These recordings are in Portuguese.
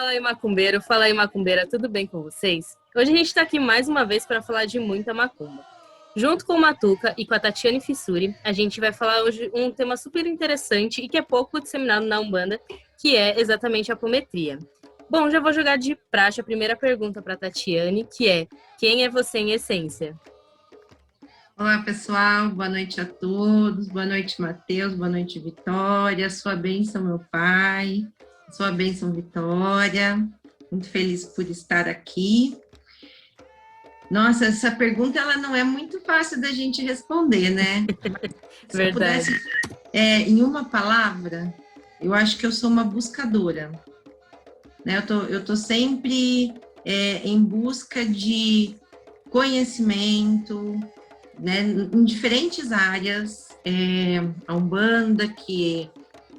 Fala aí, macumbeiro. Fala aí, macumbeira. Tudo bem com vocês? Hoje a gente está aqui mais uma vez para falar de muita macumba. Junto com o Matuca e com a Tatiane Fissuri, a gente vai falar hoje um tema super interessante e que é pouco disseminado na Umbanda, que é exatamente a apometria. Bom, já vou jogar de praxe a primeira pergunta para a Tatiane, que é: quem é você em essência? Olá, pessoal. Boa noite a todos. Boa noite, Matheus. Boa noite, Vitória. Sua bênção, meu pai. Sua bênção, Vitória. Muito feliz por estar aqui. Nossa, essa pergunta ela não é muito fácil da gente responder, né? Se eu Verdade. pudesse, em uma palavra, eu acho que eu sou uma buscadora. Né? Eu tô sempre em busca de conhecimento, né, em diferentes áreas. A Umbanda, que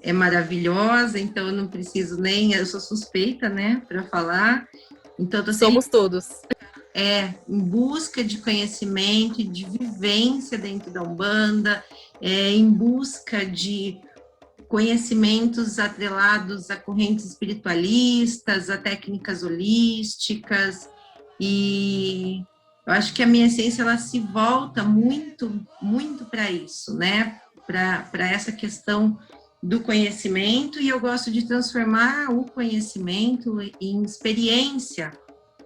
é maravilhosa, então eu não preciso nem, eu sou suspeita, né, para falar. Então, eu tô sempre Somos todos. em busca de conhecimento e de vivência dentro da Umbanda, em busca de conhecimentos atrelados a correntes espiritualistas, a técnicas holísticas, e eu acho que a minha essência ela se volta muito, muito para isso, né? Para essa questão do conhecimento, e eu gosto de transformar o conhecimento em experiência,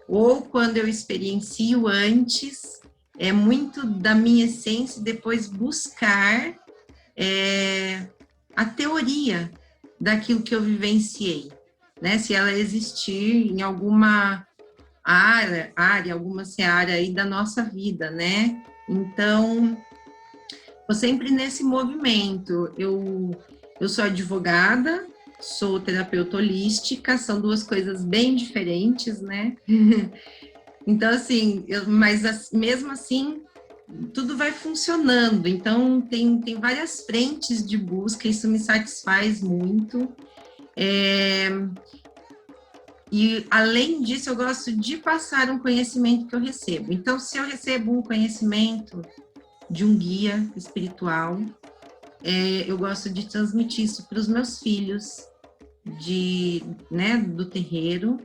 ou quando eu experiencio antes, é muito da minha essência depois buscar a teoria daquilo que eu vivenciei, né? Se ela existir em alguma área, alguma seara aí da nossa vida, né? Então, estou sempre nesse movimento. Eu sou advogada, sou terapeuta holística, são duas coisas bem diferentes, né? Então, assim, mas mesmo assim, tudo vai funcionando. Então, tem várias frentes de busca, isso me satisfaz muito. E, além disso, eu gosto de passar um conhecimento que eu recebo. Então, se eu recebo um conhecimento de um guia espiritual, eu gosto de transmitir isso para os meus filhos né, do terreiro.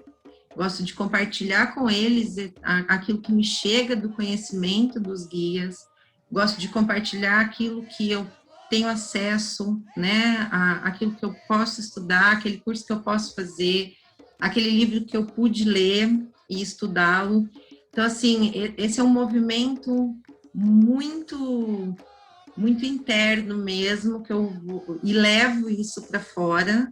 Gosto de compartilhar com eles aquilo que me chega do conhecimento dos guias. Gosto de compartilhar aquilo que eu tenho acesso, né, aquilo que eu posso estudar, aquele curso que eu posso fazer, aquele livro que eu pude ler e estudá-lo. Então, assim, esse é um movimento muito, muito interno mesmo, que eu e levo isso para fora,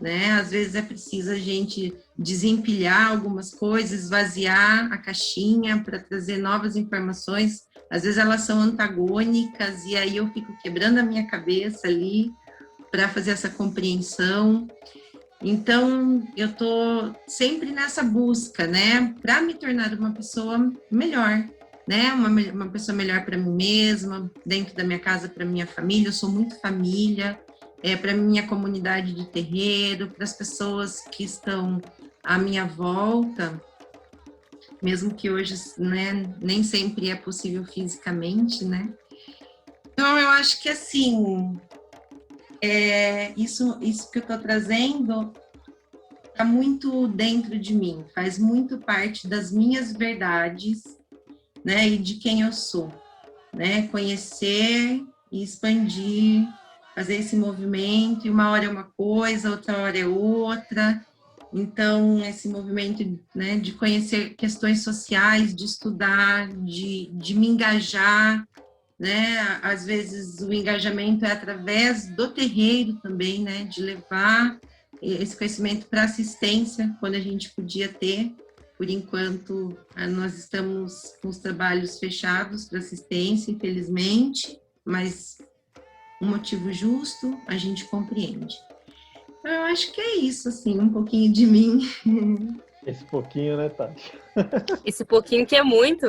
né? Às vezes é preciso a gente desempilhar algumas coisas, esvaziar a caixinha para trazer novas informações. Às vezes elas são antagônicas e aí eu fico quebrando a minha cabeça ali para fazer essa compreensão. Então, eu estou sempre nessa busca, né, para me tornar uma pessoa melhor, né, uma pessoa melhor para mim mesma, dentro da minha casa, para minha família. Eu sou muito família, para minha comunidade de terreiro, para as pessoas que estão à minha volta, mesmo que hoje, né, nem sempre é possível fisicamente, né. Então, eu acho que, assim, isso que eu estou trazendo está muito dentro de mim, faz muito parte das minhas verdades, né, e de quem eu sou, né, conhecer e expandir, fazer esse movimento, e uma hora é uma coisa, outra hora é outra. Então, esse movimento, né, de conhecer questões sociais, de estudar, de me engajar, né, às vezes o engajamento é através do terreiro também, né, de levar esse conhecimento para assistência, quando a gente podia ter. Por enquanto, nós estamos com os trabalhos fechados para assistência, infelizmente, mas um motivo justo, a gente compreende. Então, eu acho que é isso, assim, um pouquinho de mim. Esse pouquinho, né, Tati? Esse pouquinho que é muito,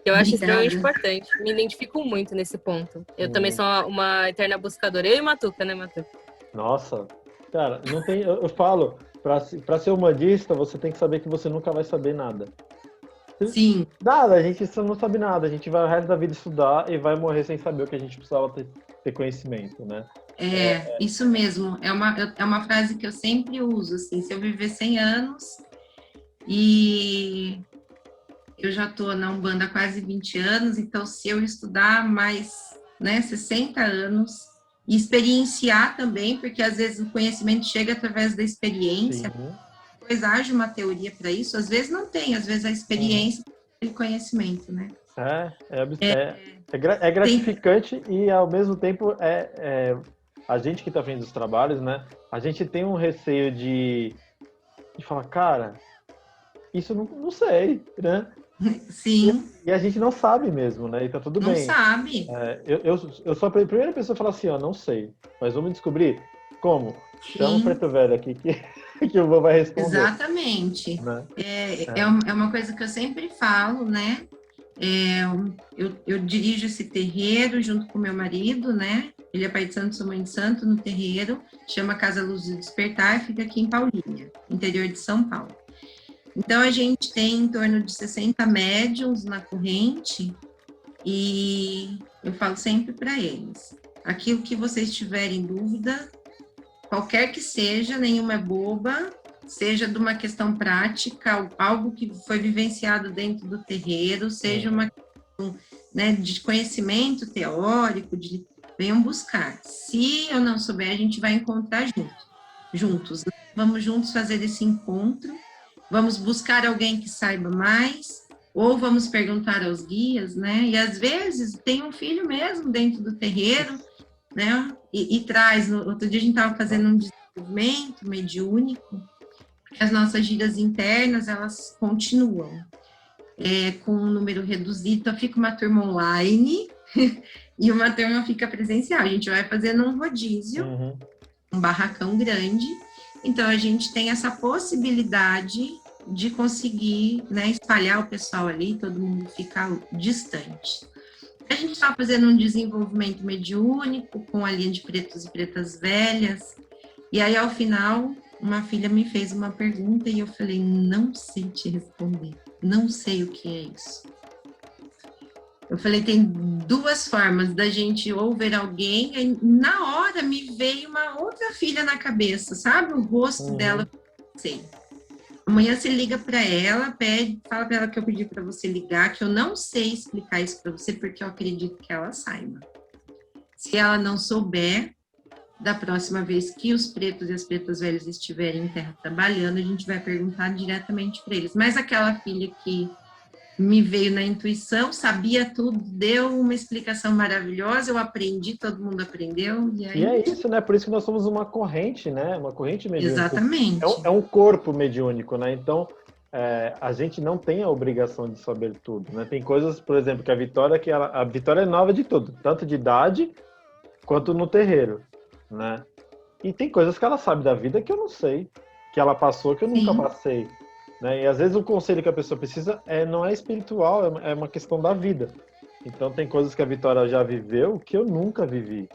eu acho extremamente Obrigada. importante. Me identifico muito nesse ponto. Eu também sou uma eterna buscadora. Eu e Matuca, né, Matuca? Nossa, cara, não tem. Eu falo, pra ser humanista, você tem que saber que você nunca vai saber nada. Sim, Nada, a gente só não sabe nada. A gente vai o resto da vida estudar e vai morrer sem saber o que a gente precisava ter conhecimento, né? Isso mesmo. É uma frase que eu sempre uso, assim, se eu viver 100 anos e eu já estou na Umbanda há quase 20 anos, então se eu estudar mais, né, 60 anos e experienciar também, porque às vezes o conhecimento chega através da experiência, Sim. depois age uma teoria para isso, às vezes não tem, às vezes a Uhum. experiência e o conhecimento, né? É Tem, gratificante e ao mesmo tempo a gente que está vendo os trabalhos, né? A gente tem um receio de falar, cara, isso não sei, né? E, sim, e a gente não sabe mesmo, né? E tá tudo não bem. sabe, Eu sou a primeira pessoa a falar assim, ó, não sei, mas vamos descobrir como. Chama o sim. preto velho aqui que, que o vô vai responder, Exatamente. né? É uma coisa que eu sempre falo, né? Eu dirijo esse terreiro junto com meu marido, né? Ele é pai de santo, sou mãe de santo no terreiro, chama Casa Luz do Despertar, fica aqui em Paulínia, interior de São Paulo. Então, a gente tem em torno de 60 médiums na corrente e eu falo sempre para eles, aquilo que vocês tiverem dúvida, qualquer que seja, nenhuma é boba, seja de uma questão prática, algo que foi vivenciado dentro do terreiro, seja uma questão, né, de conhecimento teórico, venham buscar. Se eu não souber, a gente vai encontrar juntos. Vamos juntos fazer esse encontro, vamos buscar alguém que saiba mais, ou vamos perguntar aos guias, né? E às vezes tem um filho mesmo dentro do terreiro, né? E traz. Outro dia a gente estava fazendo um desenvolvimento mediúnico, as nossas giras internas elas continuam com um número reduzido, então fica uma turma online e uma turma fica presencial. A gente vai fazendo um rodízio, um barracão grande, então a gente tem essa possibilidade de conseguir, né, espalhar o pessoal ali, todo mundo ficar distante. A gente está fazendo um desenvolvimento mediúnico com a linha de pretos e pretas velhas, e aí ao final uma filha me fez uma pergunta e eu falei, não sei te responder, não sei o que é isso. Eu falei, tem duas formas da gente ou ver alguém, e na hora me veio uma outra filha na cabeça, sabe? O rosto dela, sei. Amanhã você liga para ela, fala para ela que eu pedi para você ligar, que eu não sei explicar isso para você, porque eu acredito que ela saiba. Se ela não souber, da próxima vez que os pretos e as pretas velhas estiverem em terra trabalhando, a gente vai perguntar diretamente para eles. Mas aquela filha que me veio na intuição, sabia tudo, deu uma explicação maravilhosa, eu aprendi, todo mundo aprendeu. E é isso, né? Por isso que nós somos uma corrente, né? Uma corrente mediúnica. Exatamente. É um corpo mediúnico, né? Então, a gente não tem a obrigação de saber tudo, né? Tem coisas, por exemplo, que a Vitória é nova de tudo, tanto de idade quanto no terreiro, né? E tem coisas que ela sabe da vida que eu não sei, que ela passou que eu nunca passei, né? E às vezes o conselho que a pessoa precisa não é espiritual, é uma questão da vida. Então tem coisas que a Vitória já viveu que eu nunca vivi,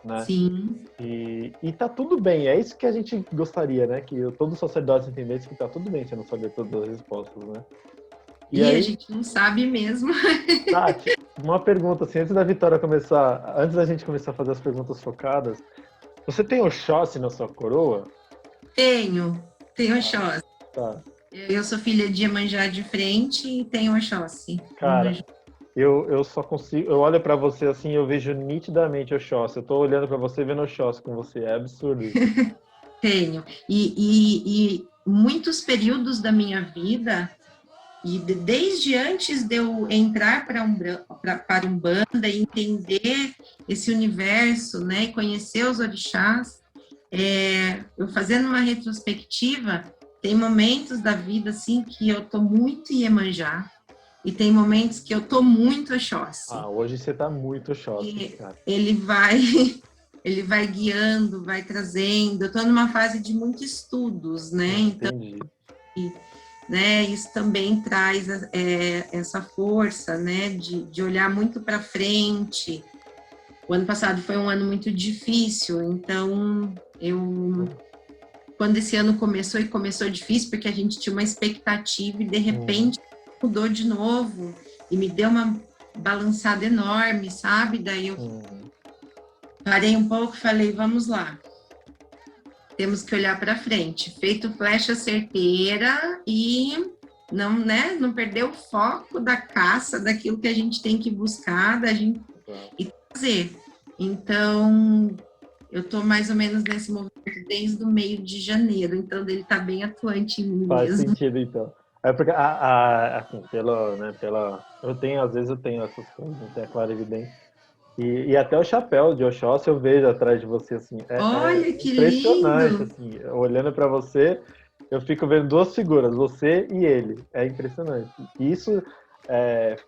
né? Sim. E tá tudo bem, é isso que a gente gostaria, né? Que todo sacerdote entendesse que tá tudo bem você não saber todas as respostas, né? E aí, a gente não sabe mesmo. Tati, uma pergunta assim, antes da gente começar a fazer as perguntas focadas, você tem Oxóssi na sua coroa? Tenho Oxóssi. Tá. Eu sou filha de Iemanjá de frente e tenho Oxóssi. Cara, eu só consigo, eu olho pra você assim, eu vejo nitidamente Oxóssi. Eu tô olhando pra você e vendo Oxóssi com você, é absurdo isso. Tenho. E muitos períodos da minha vida, e desde antes de eu entrar para Umbanda e entender esse universo, né, e conhecer os orixás, eu fazendo uma retrospectiva, tem momentos da vida assim que eu tô muito Iemanjá e tem momentos que eu tô muito Oxóssi. Hoje você tá muito Oxóssi, cara. Ele vai guiando, vai trazendo. Eu estou numa fase de muitos estudos, né? Entendi. Então, né, isso também traz essa força, né? De olhar muito para frente. O ano passado foi um ano muito difícil, então quando esse ano começou difícil, porque a gente tinha uma expectativa e de repente mudou de novo e me deu uma balançada enorme, sabe? Daí eu Parei um pouco e falei, vamos lá. Temos que olhar para frente. Feito flecha certeira e não, né, não perder o foco da caça, daquilo que a gente tem que buscar, da gente e fazer. Então, eu estou mais ou menos nesse movimento desde o meio de janeiro, então ele está bem atuante em mim Faz mesmo. sentido, então. É porque, assim, às vezes eu tenho essas coisas, não tenho a clarividência. E até o chapéu de Oxóssi eu vejo atrás de você, assim. Olha que Impressionante, lindo! assim. Olhando para você, eu fico vendo duas figuras, você e ele. É impressionante. E isso,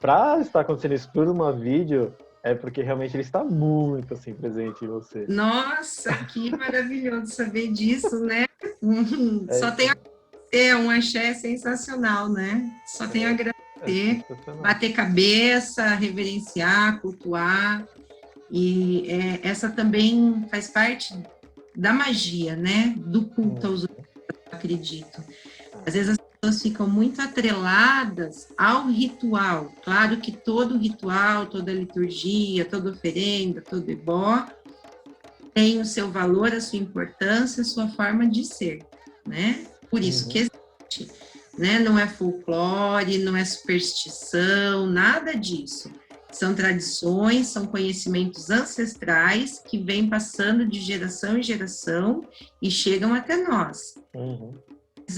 para estar acontecendo isso por uma vídeo, é porque realmente ele está muito, assim, presente em você. Nossa, que maravilhoso saber disso, né? Só Isso. tenho um axé sensacional, né? Só tenho a agradecer, Sensacional. bater cabeça, reverenciar, cultuar. E essa também faz parte da magia, né? Do culto aos outros, eu acredito. Às vezes as pessoas ficam muito atreladas ao ritual. Claro que todo ritual, toda liturgia, toda oferenda, todo ebó tem o seu valor, a sua importância, a sua forma de ser, né? Por isso que existe, né? Não é folclore, não é superstição, nada disso. São tradições, são conhecimentos ancestrais que vêm passando de geração em geração e chegam até nós.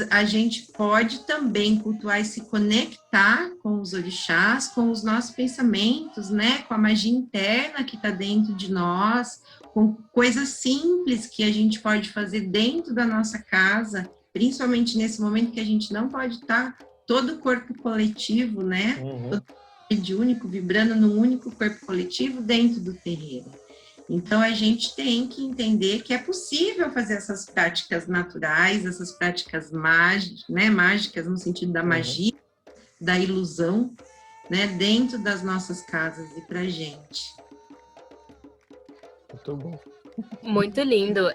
A gente pode também cultuar e se conectar com os orixás, com os nossos pensamentos, né? Com a magia interna que está dentro de nós, com coisas simples que a gente pode fazer dentro da nossa casa, principalmente nesse momento que a gente não pode estar todo o corpo coletivo, né? Todo único, vibrando num único corpo coletivo dentro do terreiro. Então, a gente tem que entender que é possível fazer essas práticas naturais, essas práticas mágicas, né? Mágicas no sentido da magia, da ilusão, né? Dentro das nossas casas e pra gente. Muito bom. Muito lindo.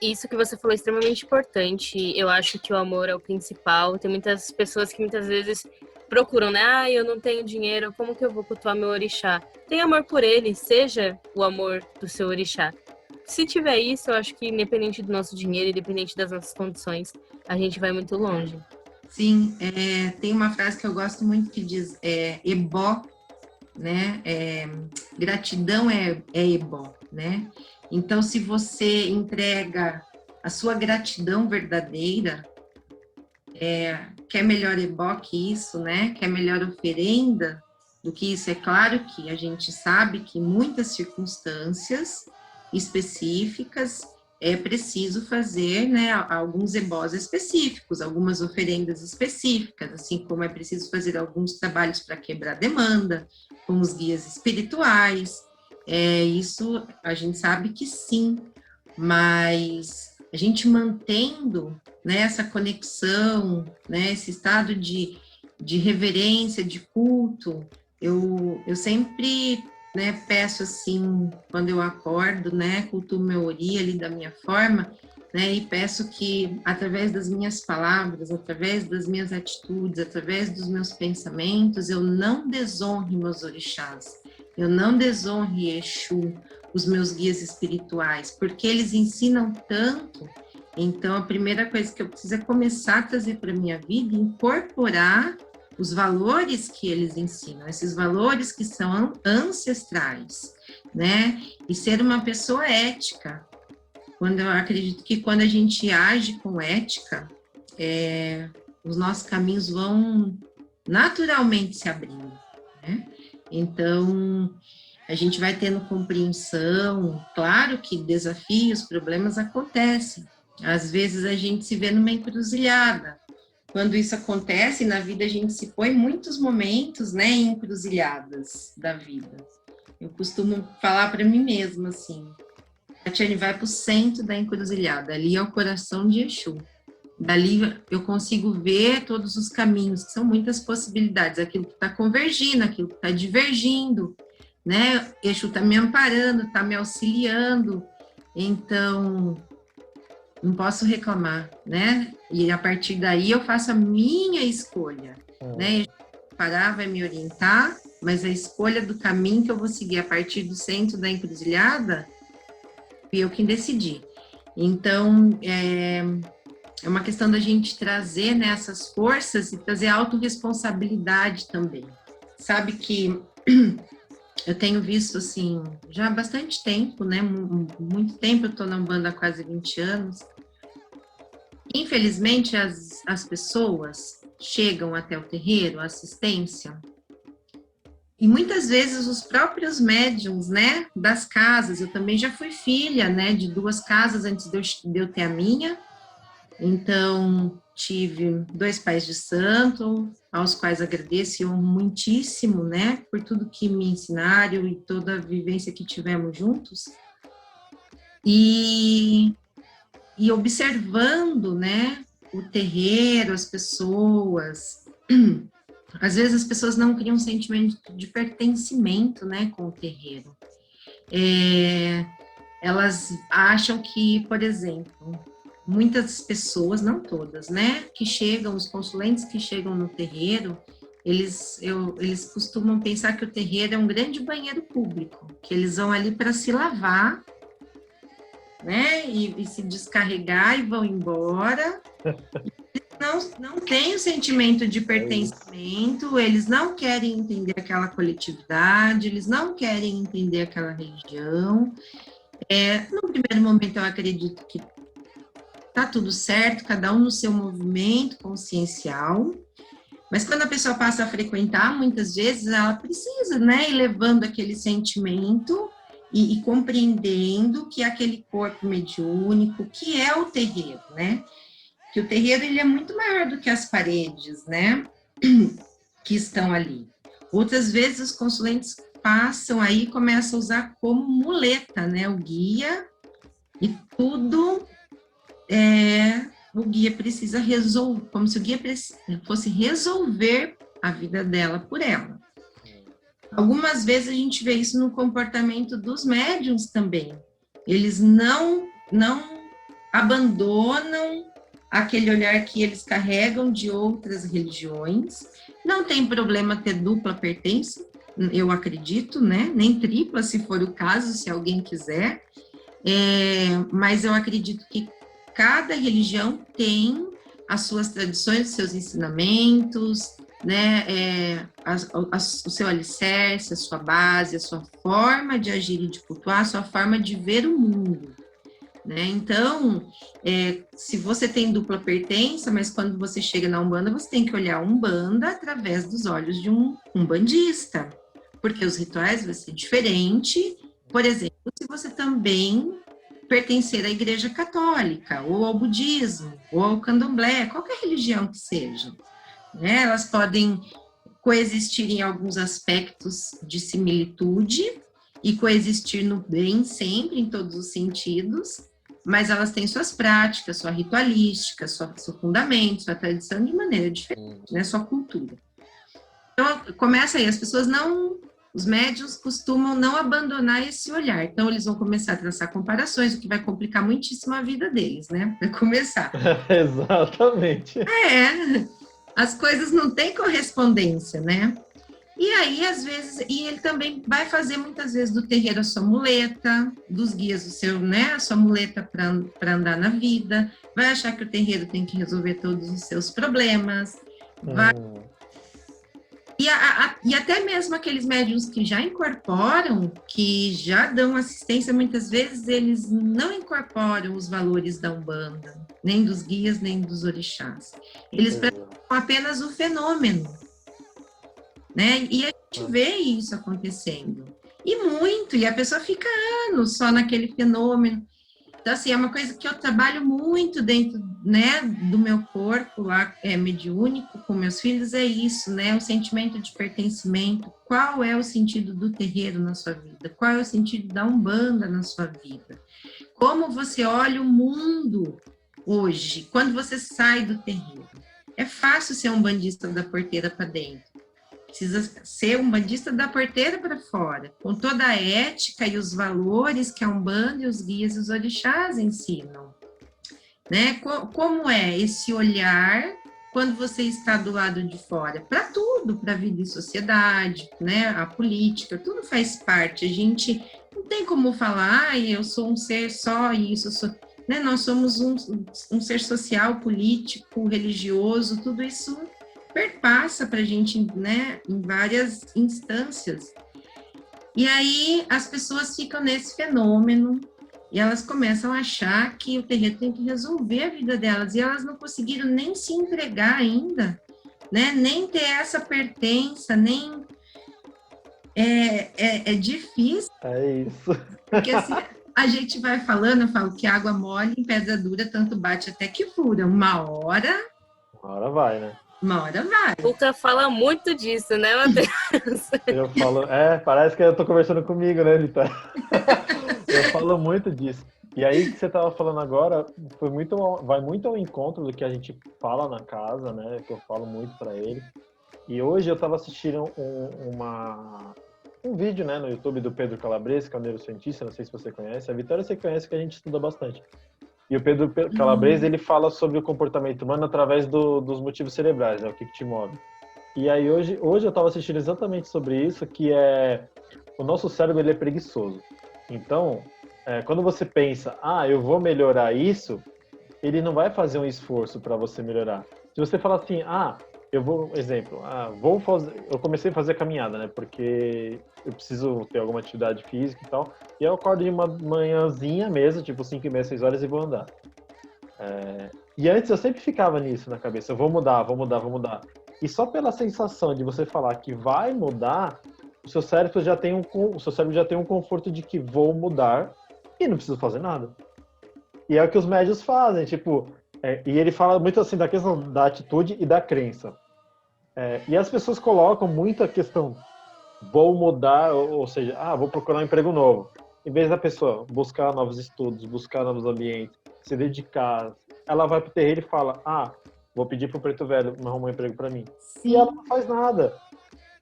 Isso que você falou é extremamente importante. Eu acho que o amor é o principal. Tem muitas pessoas que muitas vezes procuram, né? Eu não tenho dinheiro, como que eu vou cultuar meu orixá? Tenha amor por ele, seja o amor do seu orixá. Se tiver isso, eu acho que independente do nosso dinheiro, independente das nossas condições, a gente vai muito longe. Sim, tem uma frase que eu gosto muito que diz, ebó, né? Gratidão é ebó, né? Então, se você entrega a sua gratidão verdadeira, quer melhor ebó que isso, né? Quer melhor oferenda do que isso? É claro que a gente sabe que em muitas circunstâncias específicas é preciso fazer, né, alguns ebós específicos, algumas oferendas específicas, assim como é preciso fazer alguns trabalhos para quebrar demanda, com os guias espirituais. Isso a gente sabe que sim, mas a gente mantendo, né, essa conexão, né, esse estado de reverência, de culto, eu sempre, né, peço assim, quando eu acordo, né, cultuo meu ori ali da minha forma, né, e peço que através das minhas palavras, através das minhas atitudes, através dos meus pensamentos, eu não desonre meus orixás, eu não desonre Exu, os meus guias espirituais, porque eles ensinam tanto. Então, a primeira coisa que eu preciso é começar a trazer para a minha vida, incorporar os valores que eles ensinam, esses valores que são ancestrais, né? E ser uma pessoa ética. Quando eu acredito que quando a gente age com ética, os nossos caminhos vão naturalmente se abrindo, né? Então, a gente vai tendo compreensão, claro que desafios, problemas acontecem. Às vezes a gente se vê numa encruzilhada. Quando isso acontece, na vida a gente se põe muitos momentos, né, em encruzilhadas da vida. Eu costumo falar para mim mesma assim, Tatiane, vai para o centro da encruzilhada, ali é o coração de Exu. Dali eu consigo ver todos os caminhos, que são muitas possibilidades, aquilo que está convergindo, aquilo que está divergindo, né? Exu está me amparando, está me auxiliando, então não posso reclamar, né? E a partir daí eu faço a minha escolha, né? Parar vai me orientar, mas a escolha do caminho que eu vou seguir a partir do centro da encruzilhada eu quem decidi. Então, é uma questão da gente trazer, né, essas forças e trazer autorresponsabilidade também. Sabe que eu tenho visto, assim, já há bastante tempo, né, muito tempo, eu estou na Umbanda há quase 20 anos. Infelizmente, as pessoas chegam até o terreiro, a assistência, e muitas vezes os próprios médiuns, né, das casas, eu também já fui filha, né, de 2 casas antes de eu ter a minha. Então, tive 2 pais de santo, aos quais agradeço e honro muitíssimo, né, por tudo que me ensinaram e toda a vivência que tivemos juntos. E observando, né, o terreiro, as pessoas, às vezes as pessoas não criam um sentimento de pertencimento, né, com o terreiro. Elas acham que, por exemplo, muitas pessoas, não todas, né, que chegam, os consulentes que chegam no terreiro, eles costumam pensar que o terreiro é um grande banheiro público, que eles vão ali para se lavar, né, e se descarregar e vão embora. Não tem o sentimento de pertencimento, eles não querem entender aquela coletividade, eles não querem entender aquela religião. No primeiro momento, eu acredito que tá tudo certo, cada um no seu movimento consciencial, mas quando a pessoa passa a frequentar, muitas vezes ela precisa, né, ir levando aquele sentimento e compreendendo que aquele corpo mediúnico, que é o terreiro, né, que o terreiro ele é muito maior do que as paredes, né, que estão ali. Outras vezes os consulentes passam aí e começam a usar como muleta, né, o guia, e tudo o guia precisa resolver, como se o guia fosse resolver a vida dela por ela. Algumas vezes a gente vê isso no comportamento dos médiuns também. Eles não abandonam aquele olhar que eles carregam de outras religiões. Não tem problema ter dupla pertença, eu acredito, né? Nem tripla, se for o caso, se alguém quiser. Mas eu acredito que cada religião tem as suas tradições, os seus ensinamentos, né, o seu alicerce, a sua base, a sua forma de agir e de cultuar, a sua forma de ver o mundo, né? Então, se você tem dupla pertença, mas quando você chega na Umbanda, você tem que olhar a Umbanda através dos olhos de um umbandista, porque os rituais vão ser diferentes. Por exemplo, se você também pertencer à Igreja Católica, ou ao budismo, ou ao candomblé, qualquer religião que seja, né? Elas podem coexistir em alguns aspectos de similitude e coexistir no bem sempre, em todos os sentidos, mas elas têm suas práticas, sua ritualística, seu fundamento, sua tradição de maneira diferente, né? Sua cultura. Então, começa aí, as pessoas não... Os médiuns costumam não abandonar esse olhar. Então, eles vão começar a traçar comparações, o que vai complicar muitíssimo a vida deles, né? Para começar. Exatamente. As coisas não têm correspondência, né? E aí, às vezes, e ele também vai fazer muitas vezes do terreiro a sua muleta, dos guias o seu, né? A sua muleta para andar na vida, vai achar que o terreiro tem que resolver todos os seus problemas, vai... E até mesmo aqueles médiuns que já incorporam, que já dão assistência, muitas vezes eles não incorporam os valores da Umbanda, nem dos guias, nem dos orixás. Eles precisam apenas o fenômeno, né? E a gente vê isso acontecendo. E a pessoa fica anos só naquele fenômeno. Então, assim, é uma coisa que eu trabalho muito dentro, né, do meu corpo lá, mediúnico, com meus filhos, é isso, né, o sentimento de pertencimento. Qual é o sentido do terreiro na sua vida? Qual é o sentido da Umbanda na sua vida? Como você olha o mundo hoje, quando você sai do terreiro? É fácil ser um umbandista da porteira para dentro. Precisa ser um umbandista da porteira para fora, com toda a ética e os valores que a Umbanda e os guias e os orixás ensinam. Né? Como é esse olhar quando você está do lado de fora? Para tudo, para a vida e sociedade, né? A política, tudo faz parte. A gente não tem como falar, eu sou um ser só isso, né? Nós somos um ser social, político, religioso, tudo isso perpassa para a gente, né, em várias instâncias. E aí as pessoas ficam nesse fenômeno e elas começam a achar que o terreiro tem que resolver a vida delas, e elas não conseguiram nem se entregar ainda, né? Nem ter essa pertença, nem... É difícil. É isso. Porque assim, a gente vai falando, eu falo que água mole em pedra dura, tanto bate até que fura. Uma hora Vai, né? Uma hora vai. Luca fala muito disso, né, Matheus? Eu falo, parece que eu tô conversando comigo, né, Vitória? Eu falo muito disso. E aí que você tava falando agora, vai muito ao encontro do que a gente fala na casa, né? Que eu falo muito para ele. E hoje eu tava assistindo um vídeo, né, no YouTube do Pedro Calabrese, que é um neurocientista, não sei se você conhece. A Vitória você conhece, que a gente estuda bastante. E o Pedro Calabrese, ele fala sobre o comportamento humano através dos motivos cerebrais, né, o que te move. E aí hoje eu estava assistindo exatamente sobre isso, que é o nosso cérebro, ele é preguiçoso. Então, quando você pensa, eu vou melhorar isso, ele não vai fazer um esforço para você melhorar. Se você falar assim, eu comecei a fazer caminhada, né, porque eu preciso ter alguma atividade física e tal, e eu acordo de uma manhãzinha mesmo, tipo 5h30, 6 horas, e vou andar. E antes eu sempre ficava nisso na cabeça, eu vou mudar. E só pela sensação de você falar que vai mudar, o seu cérebro já tem um conforto de que vou mudar e não preciso fazer nada. E é o que os médios fazem, tipo... e ele fala muito assim da questão da atitude e da crença. E as pessoas colocam muito a questão, vou mudar, ou seja, vou procurar um emprego novo. Em vez da pessoa buscar novos estudos, buscar novos ambientes, se dedicar, ela vai pro terreiro e fala, vou pedir pro preto velho arrumar um emprego para mim. Sim. E ela não faz nada.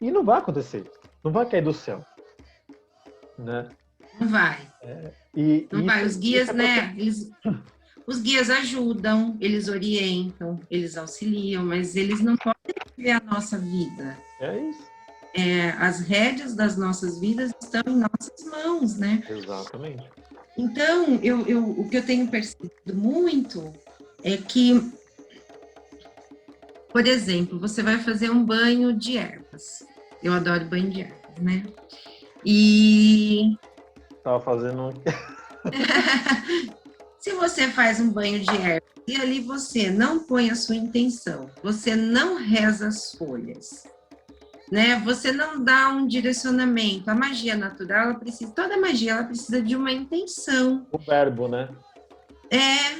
E não vai acontecer. Não vai cair do céu. Né? Não vai. Não vai. Os guias, né? Os guias ajudam, eles orientam, eles auxiliam, mas eles não podem viver a nossa vida. É isso. As rédeas das nossas vidas estão em nossas mãos, né? Exatamente. Então, o que eu tenho percebido muito é que, por exemplo, você vai fazer um banho de ervas. Eu adoro banho de ervas, né? E... Tava fazendo... Se você faz um banho de ervas e ali você não põe a sua intenção, você não reza as folhas, né? Você não dá um direcionamento. A magia natural, toda magia, ela precisa de uma intenção. O verbo, né?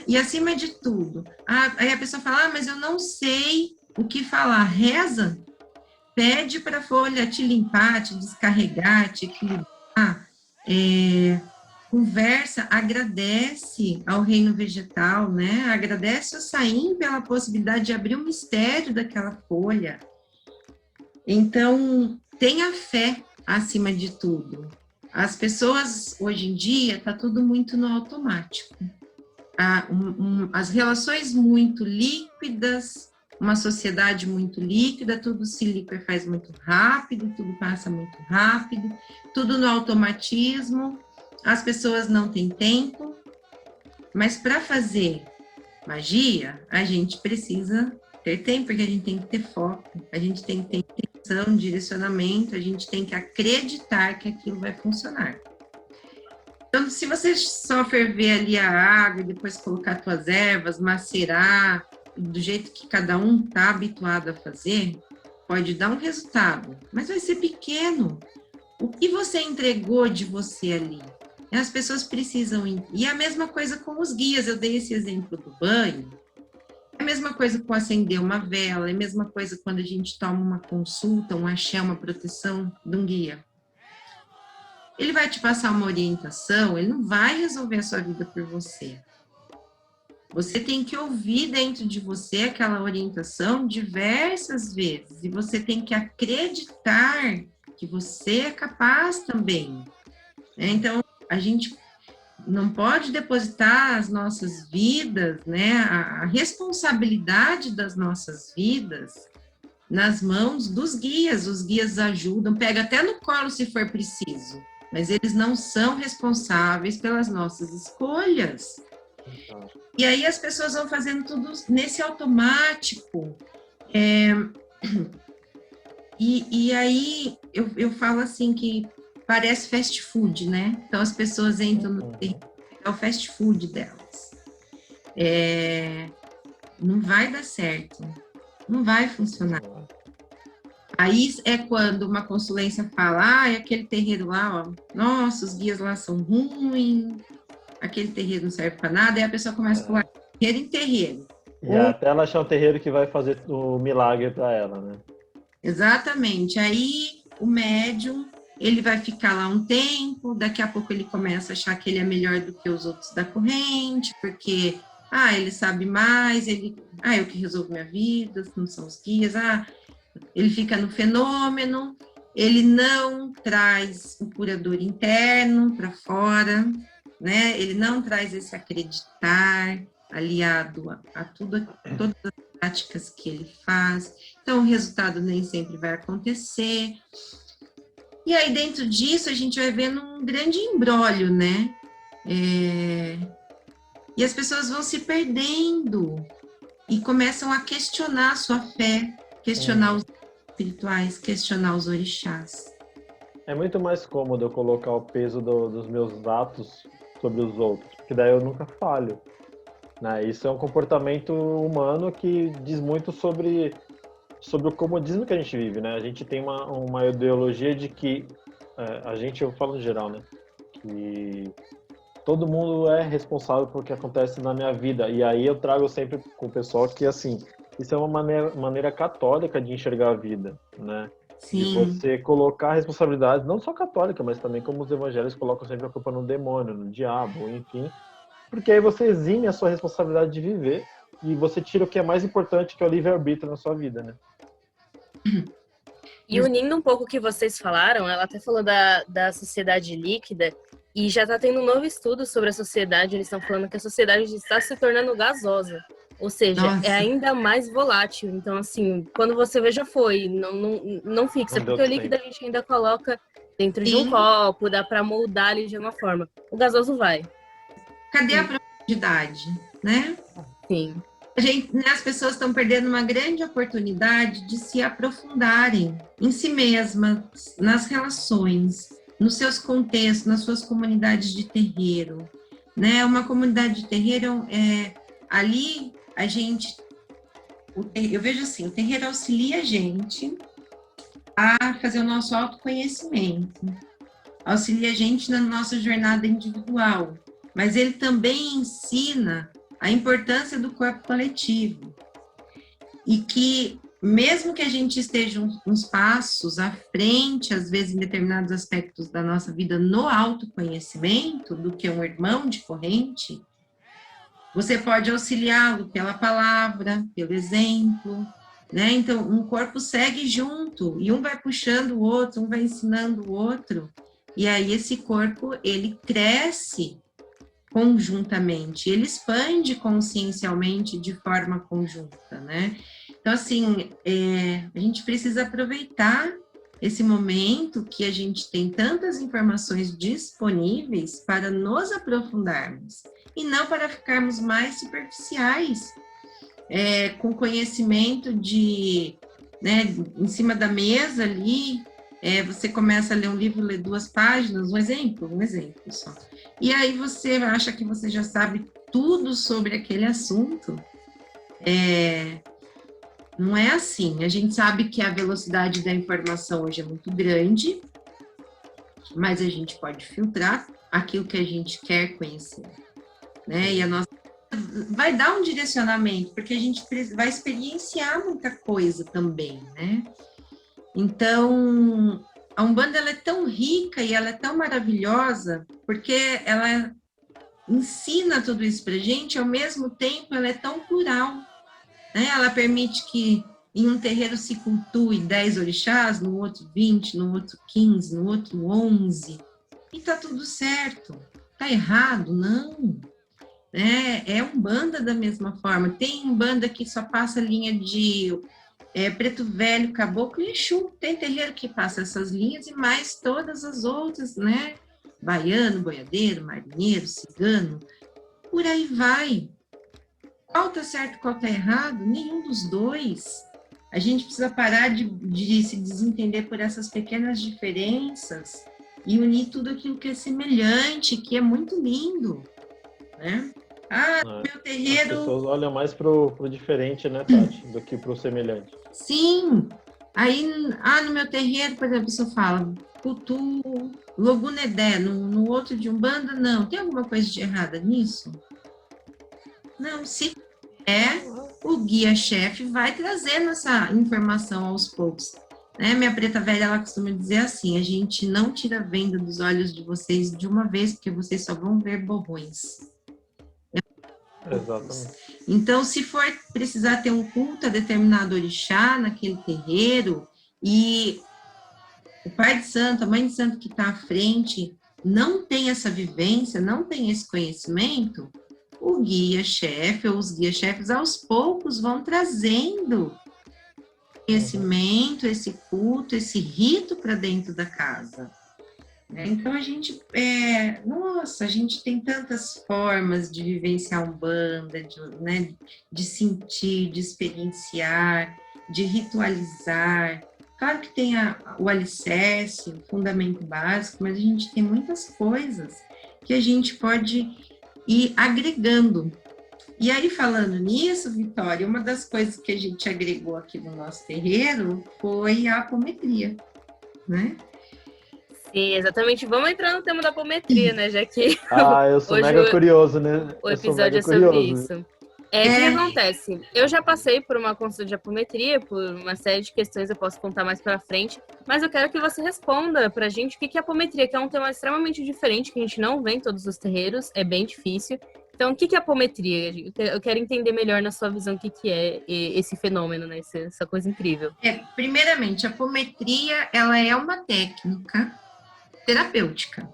E acima de tudo. Aí a pessoa fala, mas eu não sei o que falar. Reza, pede para a folha te limpar, te descarregar, te equilibrar, conversa, agradece ao reino vegetal, né? Agradece o Saim pela possibilidade de abrir o mistério daquela folha. Então, tenha fé acima de tudo. As pessoas, hoje em dia, está tudo muito no automático. As relações muito líquidas, uma sociedade muito líquida, tudo se liquefaz muito rápido, tudo passa muito rápido, tudo no automatismo. As pessoas não têm tempo, mas para fazer magia, a gente precisa ter tempo, porque a gente tem que ter foco, a gente tem que ter intenção, direcionamento, a gente tem que acreditar que aquilo vai funcionar. Então, se você só ferver ali a água e depois colocar suas ervas, macerar, do jeito que cada um está habituado a fazer, pode dar um resultado, mas vai ser pequeno. O que você entregou de você ali? As pessoas precisam... E a mesma coisa com os guias, eu dei esse exemplo do banho. É a mesma coisa com acender uma vela, é a mesma coisa quando a gente toma uma consulta, um axé, uma proteção de um guia. Ele vai te passar uma orientação, ele não vai resolver a sua vida por você. Você tem que ouvir dentro de você aquela orientação diversas vezes, e você tem que acreditar que você é capaz também. Então, a gente não pode depositar as nossas vidas, né, a responsabilidade das nossas vidas nas mãos dos guias. Os guias ajudam, pega até no colo se for preciso. mas eles não são responsáveis pelas nossas escolhas. E aí as pessoas vão fazendo tudo nesse automático. E aí eu falo assim que parece fast food, né? Então as pessoas entram no é o fast food delas. Não vai dar certo, não vai funcionar. Aí é quando uma consulência fala, é aquele terreiro lá, ó, nossa, os guias lá são ruins, aquele terreiro não serve para nada, aí a pessoa começa a pular terreiro em terreiro. E até ela achar um terreiro que vai fazer o milagre para ela, né? Exatamente. Aí o médium, ele vai ficar lá um tempo, daqui a pouco ele começa a achar que ele é melhor do que os outros da corrente, porque, ele sabe mais, eu que resolvo minha vida, não são os guias, ele fica no fenômeno, ele não traz o curador interno para fora, né? Ele não traz esse acreditar aliado a todas as práticas que ele faz. Então, o resultado nem sempre vai acontecer. E aí, dentro disso, a gente vai vendo um grande imbróglio, né? E as pessoas vão se perdendo e começam a questionar a sua fé, questionar os espirituais, questionar os orixás. É muito mais cômodo eu colocar o peso dos meus atos sobre os outros, porque daí eu nunca falho. Né? Isso é um comportamento humano que diz muito sobre o comodismo que a gente vive. Né? A gente tem uma ideologia de que, eu falo em geral, né? Que todo mundo é responsável pelo que acontece na minha vida. E aí eu trago sempre com o pessoal que, assim, isso é uma maneira católica de enxergar a vida, né? Sim. De você colocar a responsabilidade, não só católica, mas também como os evangelhos colocam sempre a culpa no demônio, no diabo, enfim. Porque aí você exime a sua responsabilidade de viver e você tira o que é mais importante, que é o livre-arbítrio na sua vida, né? E unindo um pouco o que vocês falaram, ela até falou da sociedade líquida, e já está tendo um novo estudo sobre a sociedade. Eles estão falando que a sociedade está se tornando gasosa. Ou seja, Nossa. é ainda mais volátil. Então, assim, quando você vê, já foi. Não fixa. Não deu Porque o líquido a tempo. gente ainda coloca dentro de um Sim. copo, dá para moldar ali de uma forma. O gasoso vai. Cadê a profundidade, né? Sim. As pessoas estão perdendo uma grande oportunidade de se aprofundarem em si mesmas, nas relações, nos seus contextos, nas suas comunidades de terreiro, né? Uma comunidade de terreiro, ali a gente, eu vejo assim, o terreiro auxilia a gente a fazer o nosso autoconhecimento, auxilia a gente na nossa jornada individual, mas ele também ensina a importância do corpo coletivo. E que, mesmo que a gente esteja uns passos à frente, às vezes, em determinados aspectos da nossa vida, no autoconhecimento, do que um irmão de corrente, você pode auxiliá-lo pela palavra, pelo exemplo, né? Então, um corpo segue junto, e um vai puxando o outro, um vai ensinando o outro, e aí esse corpo, ele cresce conjuntamente, ele expande consciencialmente de forma conjunta, né? Então, assim, a gente precisa aproveitar esse momento que a gente tem tantas informações disponíveis para nos aprofundarmos, e não para ficarmos mais superficiais, com conhecimento né, em cima da mesa ali. Você começa a ler um livro, lê 2 páginas, um exemplo só. E aí você acha que você já sabe tudo sobre aquele assunto. Não é assim. A gente sabe que a velocidade da informação hoje é muito grande, mas a gente pode filtrar aquilo que a gente quer conhecer, né? E a nossa vai dar um direcionamento, porque a gente vai experienciar muita coisa também, né? Então, a Umbanda, ela é tão rica e ela é tão maravilhosa, porque ela ensina tudo isso pra gente, ao mesmo tempo ela é tão plural, né? Ela permite que em um terreiro se cultue 10 orixás, no outro 20, no outro 15, no outro 11, e tá tudo certo. Tá errado? Não. É Umbanda da mesma forma. Tem Umbanda que só passa linha de Preto Velho, Caboclo e Exu. Tem terreiro que passa essas linhas e mais todas as outras, né? baiano, boiadeiro, marinheiro, cigano, por aí vai. Qual está certo, qual está errado? Nenhum dos dois. A gente precisa parar de se desentender por essas pequenas diferenças e unir tudo aquilo que é semelhante, que é muito lindo, né? Meu terreiro... As pessoas olham mais pro diferente, né, Tati, do que pro semelhante. Sim. Aí, no meu terreiro, por exemplo, a pessoa fala Cutu, Logunedé, no outro de Umbanda, não. Tem alguma coisa de errada nisso? Não, se o guia-chefe vai trazendo essa informação aos poucos. Né? Minha preta velha, ela costuma dizer assim, a gente não tira a venda dos olhos de vocês de uma vez, porque vocês só vão ver borrões. Exatamente. Então, se for precisar ter um culto a determinado orixá naquele terreiro, e o pai de santo, a mãe de santo que está à frente, não tem essa vivência, não tem esse conhecimento, o guia-chefe ou os guia-chefes, aos poucos, vão trazendo conhecimento, esse culto, esse rito para dentro da casa. Então, a gente tem tantas formas de vivenciar Umbanda, de sentir, de experienciar, de ritualizar. Claro que tem o alicerce, o fundamento básico, mas a gente tem muitas coisas que a gente pode ir agregando. E aí, falando nisso, Vitória, uma das coisas que a gente agregou aqui no nosso terreiro foi a apometria, né? Sim, exatamente. Vamos entrar no tema da apometria, né? Já que eu sou mega curioso, né? O episódio é sobre isso. O que acontece? Eu já passei por uma consulta de apometria, por uma série de questões, eu posso contar mais pra frente, mas eu quero que você responda pra gente o que é apometria, que é um tema extremamente diferente, que a gente não vê em todos os terreiros, é bem difícil. Então, o que é apometria? Eu quero entender melhor na sua visão o que é esse fenômeno, né? Essa coisa incrível. Primeiramente, a apometria, ela é uma técnica terapêutica,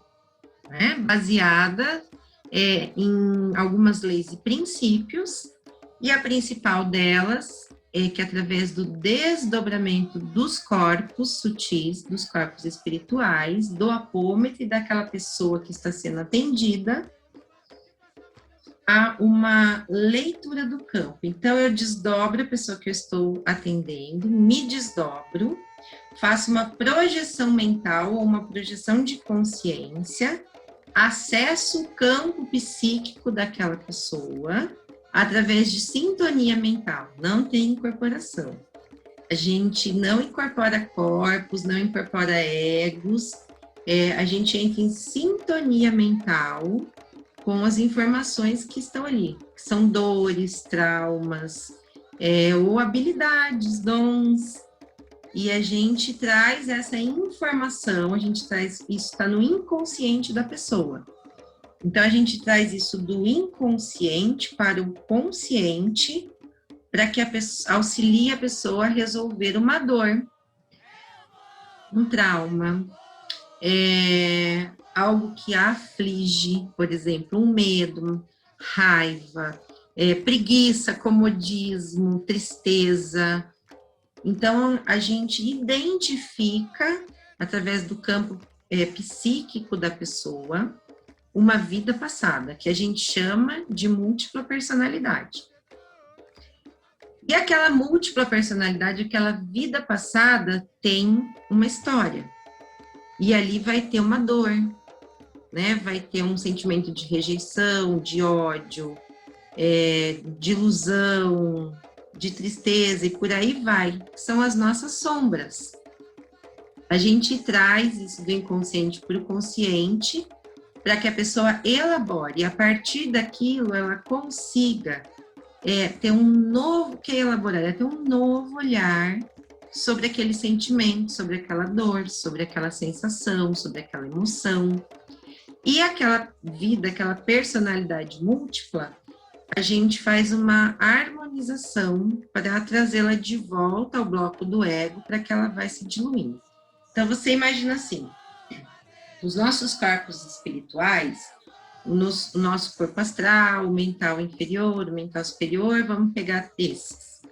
né? Baseada em algumas leis e princípios, e a principal delas é que através do desdobramento dos corpos sutis, dos corpos espirituais, do apômetre daquela pessoa que está sendo atendida, há uma leitura do campo. Então, eu desdobro a pessoa que eu estou atendendo, me desdobro, faço uma projeção mental ou uma projeção de consciência, acesso o campo psíquico daquela pessoa através de sintonia mental, não tem incorporação. A gente não incorpora corpos, não incorpora egos, a gente entra em sintonia mental com as informações que estão ali, que são dores, traumas, ou habilidades, dons. E a gente traz essa informação, isso está no inconsciente da pessoa. Então, a gente traz isso do inconsciente para o consciente, para que auxilie a pessoa a resolver uma dor, um trauma, algo que a aflige, por exemplo, um medo, raiva, preguiça, comodismo, tristeza. Então, a gente identifica, através do campo psíquico da pessoa, uma vida passada, que a gente chama de múltipla personalidade. E aquela múltipla personalidade, aquela vida passada, tem uma história. E ali vai ter uma dor, né? Vai ter um sentimento de rejeição, de ódio, de ilusão, de tristeza e por aí vai. São as nossas sombras. A gente traz isso do inconsciente para o consciente para que a pessoa elabore. E a partir daquilo, ela consiga ter um novo, ter um novo olhar sobre aquele sentimento, sobre aquela dor, sobre aquela sensação, sobre aquela emoção. E aquela vida, aquela personalidade múltipla, a gente faz uma harmonização para trazê-la de volta ao bloco do ego, para que ela vai se diluindo. Então, você imagina assim, os nossos corpos espirituais, o nosso corpo astral, o mental inferior, o mental superior, vamos pegar esses.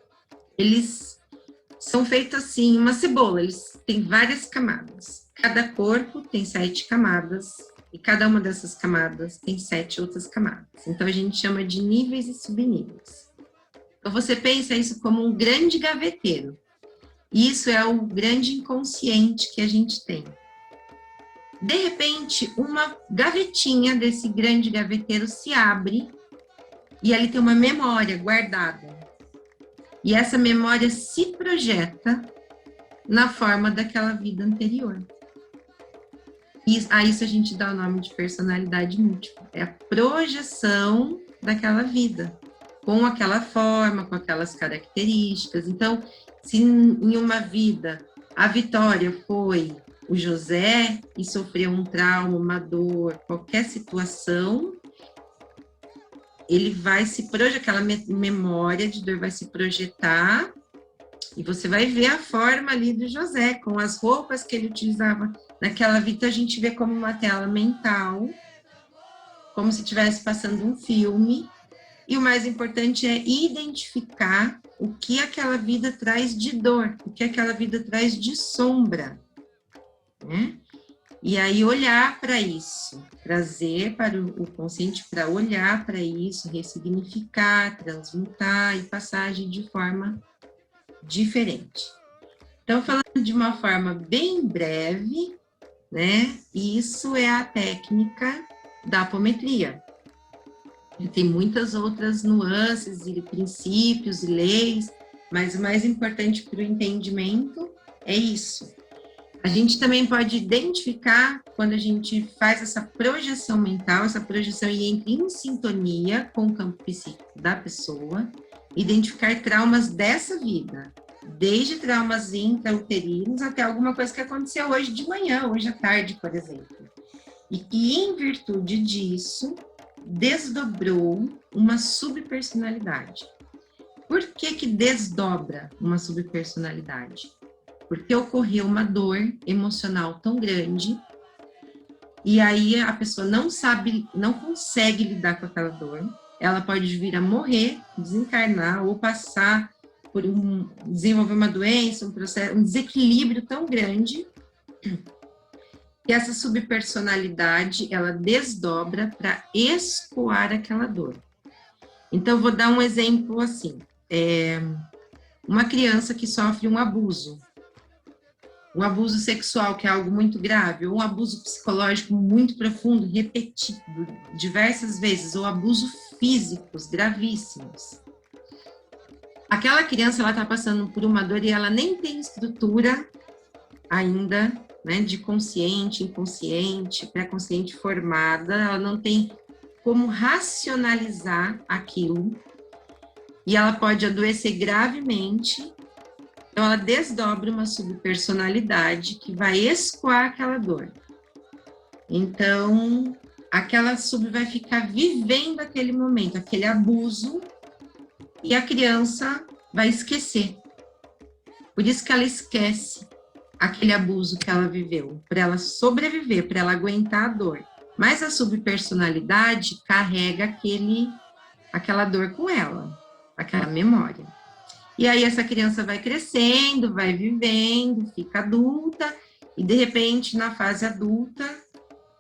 Eles são feitos assim, uma cebola, eles têm várias camadas. Cada corpo tem 7 camadas e cada uma dessas camadas tem 7 outras camadas. Então, a gente chama de níveis e subníveis. Então, você pensa isso como um grande gaveteiro. Isso é o grande inconsciente que a gente tem. De repente, uma gavetinha desse grande gaveteiro se abre e ali tem uma memória guardada. E essa memória se projeta na forma daquela vida anterior. E a isso a gente dá o nome de personalidade múltipla. É a projeção daquela vida, com aquela forma, com aquelas características. Então, se em uma vida a Vitória foi o José e sofreu um trauma, uma dor, qualquer situação, ele vai se projetar, aquela memória de dor vai se projetar e você vai ver a forma ali do José, com as roupas que ele utilizava naquela vida. A gente vê como uma tela mental, como se estivesse passando um filme. E o mais importante é identificar o que aquela vida traz de dor, o que aquela vida traz de sombra, né? E aí olhar para isso, trazer para o consciente para olhar para isso, ressignificar, transmutar e passar de forma diferente. Então, falando de uma forma bem breve, né? Isso é a técnica da apometria. E tem muitas outras nuances e princípios e leis, mas o mais importante para o entendimento é isso. A gente também pode identificar, quando a gente faz essa projeção mental, essa projeção e entra em sintonia com o campo psíquico da pessoa, identificar traumas dessa vida, desde traumas intrauterinos até alguma coisa que aconteceu hoje de manhã, hoje à tarde, por exemplo. E que, em virtude disso, desdobrou uma subpersonalidade. Por que desdobra uma subpersonalidade? Porque ocorreu uma dor emocional tão grande e aí a pessoa não sabe, não consegue lidar com aquela dor. Ela pode vir a morrer, desencarnar ou passar por desenvolver uma doença, um processo, um desequilíbrio tão grande que essa subpersonalidade, ela desdobra para escoar aquela dor. Então, vou dar um exemplo assim. Uma criança que sofre um abuso sexual, que é algo muito grave, ou um abuso psicológico muito profundo, repetido diversas vezes, ou abusos físicos gravíssimos. Aquela criança, ela está passando por uma dor e ela nem tem estrutura ainda, né, de consciente, inconsciente, pré-consciente formada, ela não tem como racionalizar aquilo, e ela pode adoecer gravemente. Então, ela desdobra uma subpersonalidade que vai escoar aquela dor. Então, aquela sub vai ficar vivendo aquele momento, aquele abuso, e a criança vai esquecer. Por isso que ela esquece aquele abuso que ela viveu, para ela sobreviver, para ela aguentar a dor. Mas a subpersonalidade carrega aquela dor com ela, aquela memória. E aí essa criança vai crescendo, vai vivendo, fica adulta, e de repente, na fase adulta,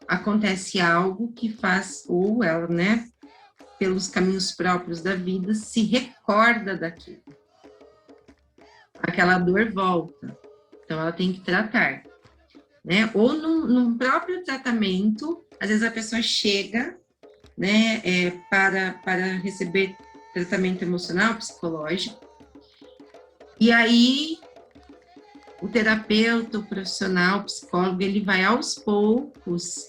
acontece algo que faz, ou ela, né, pelos caminhos próprios da vida, se recorda daquilo. Aquela dor volta. Então, ela tem que tratar, né? Ou num próprio tratamento, às vezes a pessoa chega, né, para receber tratamento emocional, psicológico, e aí o terapeuta, o profissional, o psicólogo, ele vai aos poucos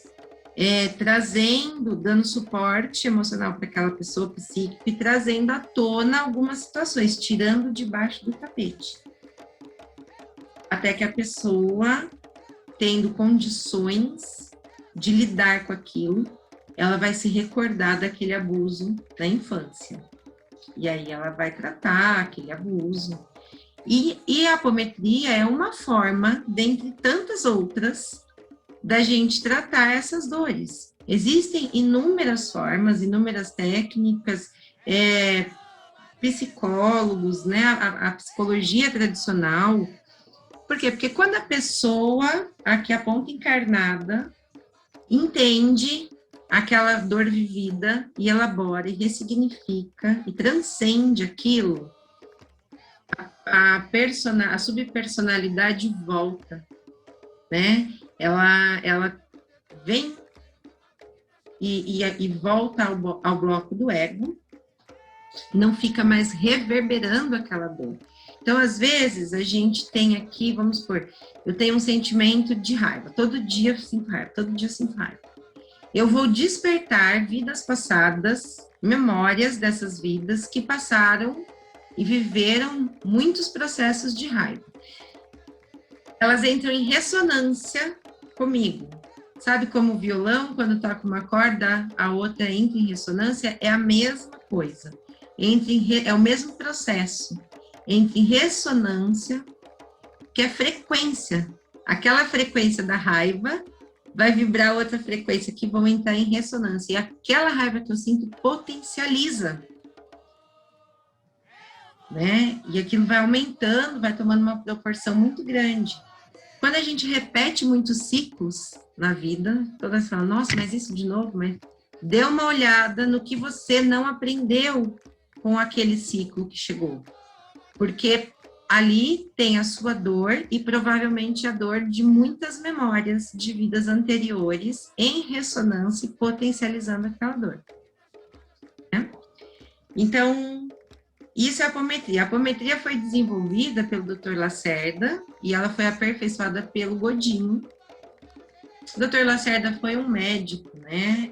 trazendo, dando suporte emocional para aquela pessoa psíquica e trazendo à tona algumas situações, tirando debaixo do tapete. Até que a pessoa, tendo condições de lidar com aquilo, ela vai se recordar daquele abuso da infância. E aí ela vai tratar aquele abuso. E a apometria é uma forma, dentre tantas outras, da gente tratar essas dores. Existem inúmeras formas, inúmeras técnicas, psicólogos, né, a psicologia tradicional. Por quê? Porque quando a pessoa, aqui a ponta encarnada, entende aquela dor vivida e elabora e ressignifica e transcende aquilo, a subpersonalidade volta, né? Ela vem e volta ao bloco do ego, não fica mais reverberando aquela dor. Então, às vezes, a gente tem aqui, vamos supor, eu tenho um sentimento de raiva, todo dia eu sinto raiva, todo dia eu sinto raiva. Eu vou despertar vidas passadas, memórias dessas vidas que passaram e viveram muitos processos de raiva. Elas entram em ressonância comigo. Sabe como o violão, quando toca uma corda, a outra entra em ressonância? É a mesma coisa. É o mesmo processo. Entra em ressonância, que é frequência. Aquela frequência da raiva vai vibrar outra frequência que vão entrar em ressonância. E aquela raiva que eu sinto potencializa, né? E aquilo vai aumentando, vai tomando uma proporção muito grande. Quando a gente repete muitos ciclos na vida, todas falam, nossa, mas isso de novo, mas dê uma olhada no que você não aprendeu com aquele ciclo que chegou. Porque ali tem a sua dor e provavelmente a dor de muitas memórias de vidas anteriores em ressonância e potencializando aquela dor. Né? Então, isso é a apometria. A apometria foi desenvolvida pelo Dr. Lacerda e ela foi aperfeiçoada pelo Godinho. O Dr. Lacerda foi um médico, né,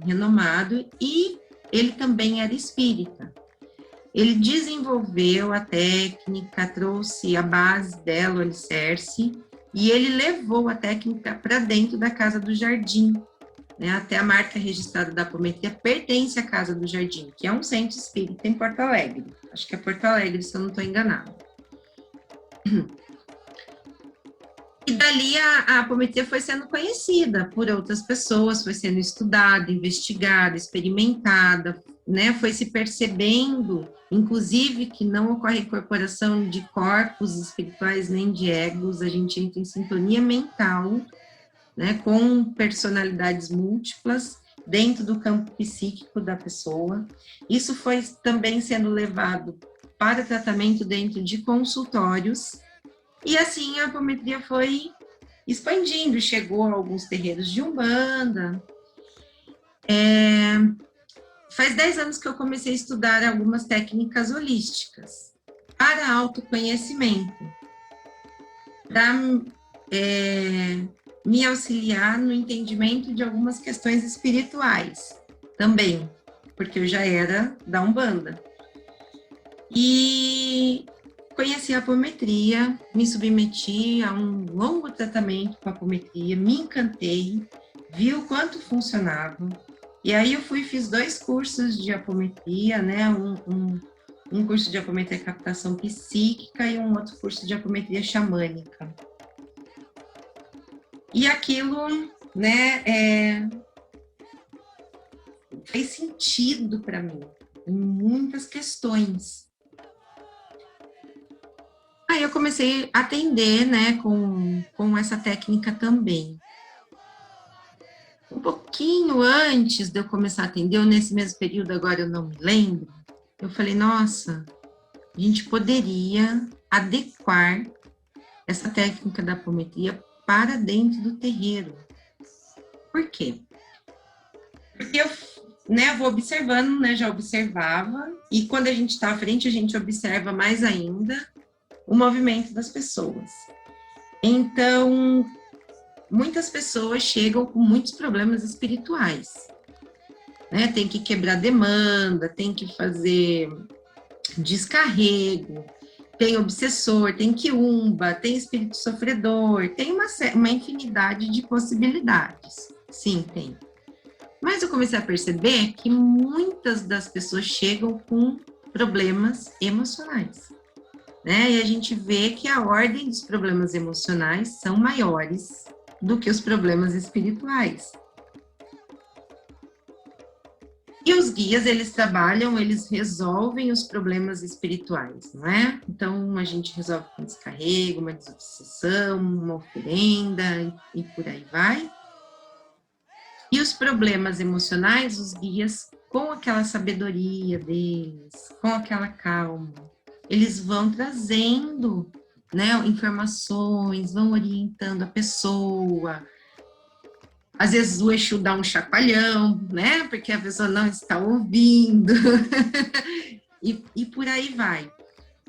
renomado, e ele também era espírita. Ele desenvolveu a técnica, trouxe a base dela, o alicerce, e ele levou a técnica para dentro da Casa do Jardim. Né? Até a marca registrada da apometria pertence à Casa do Jardim, que é um centro espírita em Porto Alegre. Acho que é Porto Alegre, se eu não estou enganada. E dali a apometria foi sendo conhecida por outras pessoas, foi sendo estudada, investigada, experimentada, né? Foi se percebendo, inclusive, que não ocorre incorporação de corpos espirituais nem de egos, a gente entra em sintonia mental, né, com personalidades múltiplas dentro do campo psíquico da pessoa. Isso foi também sendo levado para tratamento dentro de consultórios, e assim a apometria foi expandindo, chegou a alguns terreiros de Umbanda. Faz 10 anos que eu comecei a estudar algumas técnicas holísticas para autoconhecimento, para me auxiliar no entendimento de algumas questões espirituais também, porque eu já era da Umbanda. E conheci a apometria, me submeti a um longo tratamento com a apometria, me encantei, vi o quanto funcionava. E aí eu fiz 2 cursos de apometria, né? Um curso de apometria captação psíquica e um outro curso de apometria xamânica. E aquilo, né, fez sentido para mim, em muitas questões. Aí eu comecei a atender, né, com essa técnica também. Um pouquinho antes de eu começar a atender, ou nesse mesmo período, agora eu não me lembro, eu falei, nossa, a gente poderia adequar essa técnica da apometria para dentro do terreiro. Por quê? Porque eu, né, vou observando, né, já observava, e quando a gente está à frente, a gente observa mais ainda o movimento das pessoas. Então, muitas pessoas chegam com muitos problemas espirituais, né? Tem que quebrar demanda, tem que fazer descarrego, tem obsessor, tem quiumba, tem espírito sofredor, tem uma infinidade de possibilidades. Sim, tem. Mas eu comecei a perceber que muitas das pessoas chegam com problemas emocionais, né? E a gente vê que a ordem dos problemas emocionais são maiores do que os problemas espirituais. E os guias, eles trabalham, eles resolvem os problemas espirituais, não é? Então, a gente resolve com descarrego, uma desobsessão, uma oferenda e por aí vai. E os problemas emocionais, os guias, com aquela sabedoria deles, com aquela calma, eles vão trazendo, né, informações, vão orientando a pessoa. Às vezes o Exu dá um chacoalhão, né, porque a pessoa não está ouvindo, e por aí vai.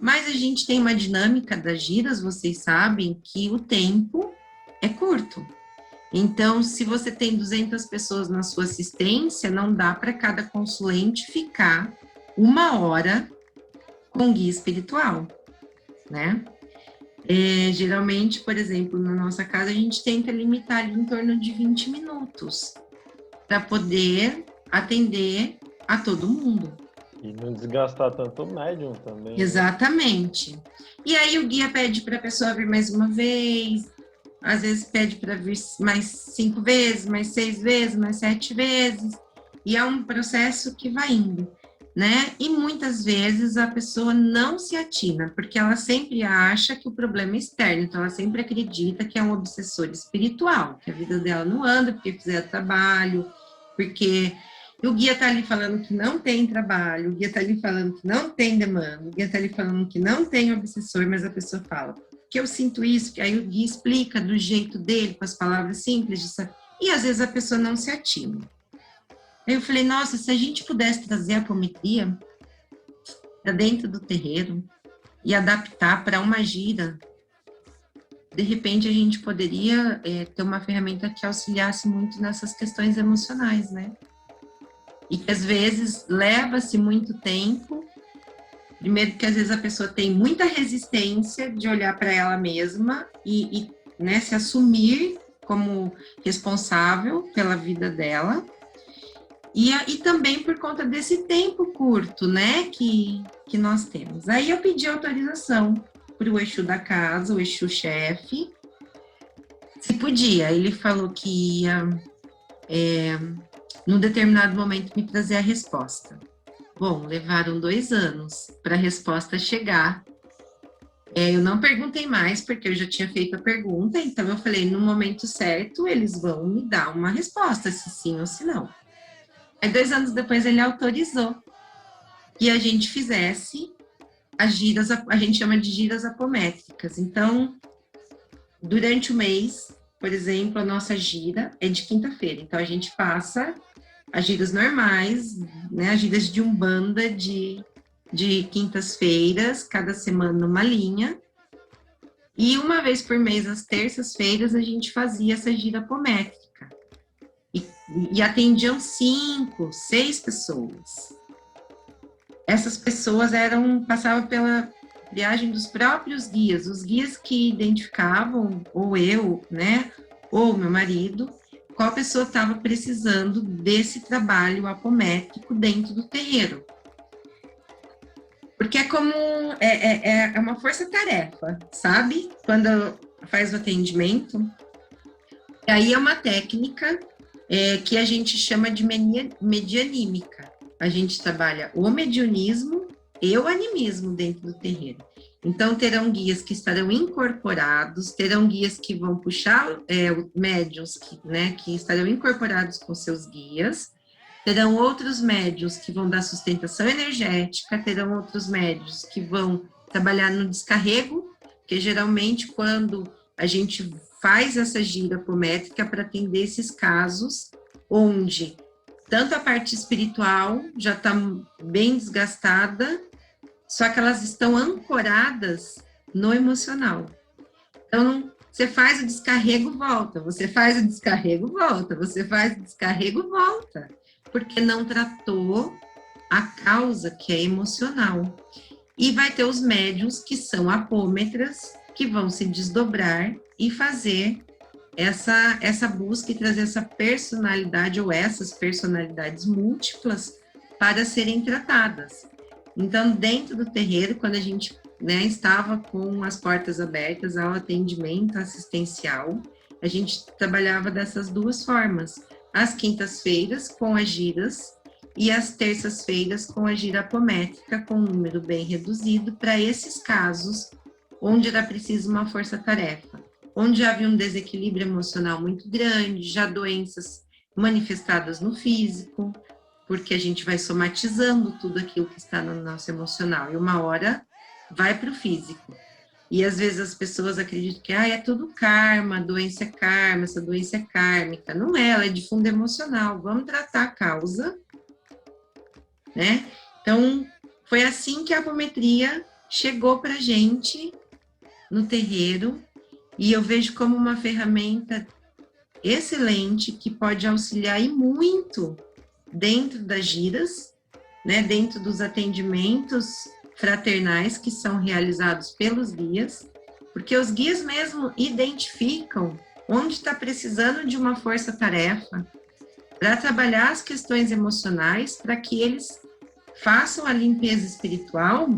Mas a gente tem uma dinâmica das giras, vocês sabem que o tempo é curto. Então, se você tem 200 pessoas na sua assistência, não dá para cada consulente ficar 1 hora com guia espiritual, né? Geralmente, por exemplo, na nossa casa, a gente tenta limitar ali em torno de 20 minutos para poder atender a todo mundo. E não desgastar tanto o médium também. Né? Exatamente. E aí o guia pede para a pessoa vir mais uma vez, às vezes pede para vir mais 5 vezes, mais 6 vezes, mais 7 vezes, e é um processo que vai indo, né? E muitas vezes a pessoa não se atina, porque ela sempre acha que o problema é externo, então ela sempre acredita que é um obsessor espiritual, que a vida dela não anda porque fizeram trabalho, porque o guia está ali falando que não tem trabalho, o guia está ali falando que não tem demanda, o guia está ali falando que não tem obsessor, mas a pessoa fala que eu sinto isso, que aí o guia explica do jeito dele, com as palavras simples, e às vezes a pessoa não se atina. Aí eu falei, nossa, se a gente pudesse trazer a apometria para dentro do terreiro e adaptar para uma gira, de repente a gente poderia ter uma ferramenta que auxiliasse muito nessas questões emocionais, né? E que às vezes leva-se muito tempo. Primeiro que às vezes a pessoa tem muita resistência de olhar para ela mesma e né, se assumir como responsável pela vida dela. E também por conta desse tempo curto, né, que nós temos. Aí eu pedi autorização para o Exu da casa, o Exu chefe, se podia. Ele falou que ia, num determinado momento, me trazer a resposta. Bom, levaram 2 anos para a resposta chegar. Eu não perguntei mais, porque eu já tinha feito a pergunta, então eu falei, no momento certo, eles vão me dar uma resposta, se sim ou se não. Aí 2 anos depois ele autorizou que a gente fizesse as giras, a gente chama de giras apométricas. Então, durante o mês, por exemplo, a nossa gira é de quinta-feira. Então, a gente passa as giras normais, né, as giras de Umbanda de quintas-feiras, cada semana uma linha. E uma vez por mês, às terças-feiras, a gente fazia essa gira apométrica. E atendiam 5, 6 pessoas. Essas pessoas passavam pela viagem dos próprios guias, os guias que identificavam, ou eu, né, ou meu marido, qual pessoa estava precisando desse trabalho apométrico dentro do terreiro. Porque é como, é uma força-tarefa, sabe? Quando faz o atendimento. E aí é uma técnica que a gente chama de medianímica. A gente trabalha o mediunismo e o animismo dentro do terreiro. Então, terão guias que estarão incorporados, terão guias que vão puxar médiuns que estarão incorporados com seus guias, terão outros médiuns que vão dar sustentação energética, terão outros médiuns que vão trabalhar no descarrego, que geralmente quando a gente faz essa gira apométrica para atender esses casos onde tanto a parte espiritual já está bem desgastada, só que elas estão ancoradas no emocional. Então, você faz o descarrego, volta. Você faz o descarrego, volta. Você faz o descarrego, volta. Porque não tratou a causa, que é emocional. E vai ter os médiuns, que são apômetras, que vão se desdobrar e fazer essa busca e trazer essa personalidade ou essas personalidades múltiplas para serem tratadas. Então, dentro do terreiro, quando a gente estava com as portas abertas ao atendimento assistencial, a gente trabalhava dessas 2 formas. Às quintas-feiras, com as giras, e às terças-feiras, com a gira apométrica, com um número bem reduzido, para esses casos onde era preciso uma força-tarefa, onde havia um desequilíbrio emocional muito grande, já doenças manifestadas no físico, porque a gente vai somatizando tudo aquilo que está no nosso emocional, e uma hora vai para o físico. E às vezes as pessoas acreditam que é tudo karma, a doença é karma, essa doença é kármica. Não é, ela é de fundo emocional. Vamos tratar a causa, né? Então, foi assim que a apometria chegou para a gente no terreiro, e eu vejo como uma ferramenta excelente que pode auxiliar e muito dentro das giras, né? Dentro dos atendimentos fraternais que são realizados pelos guias, porque os guias mesmo identificam onde está precisando de uma força-tarefa para trabalhar as questões emocionais, para que eles façam a limpeza espiritual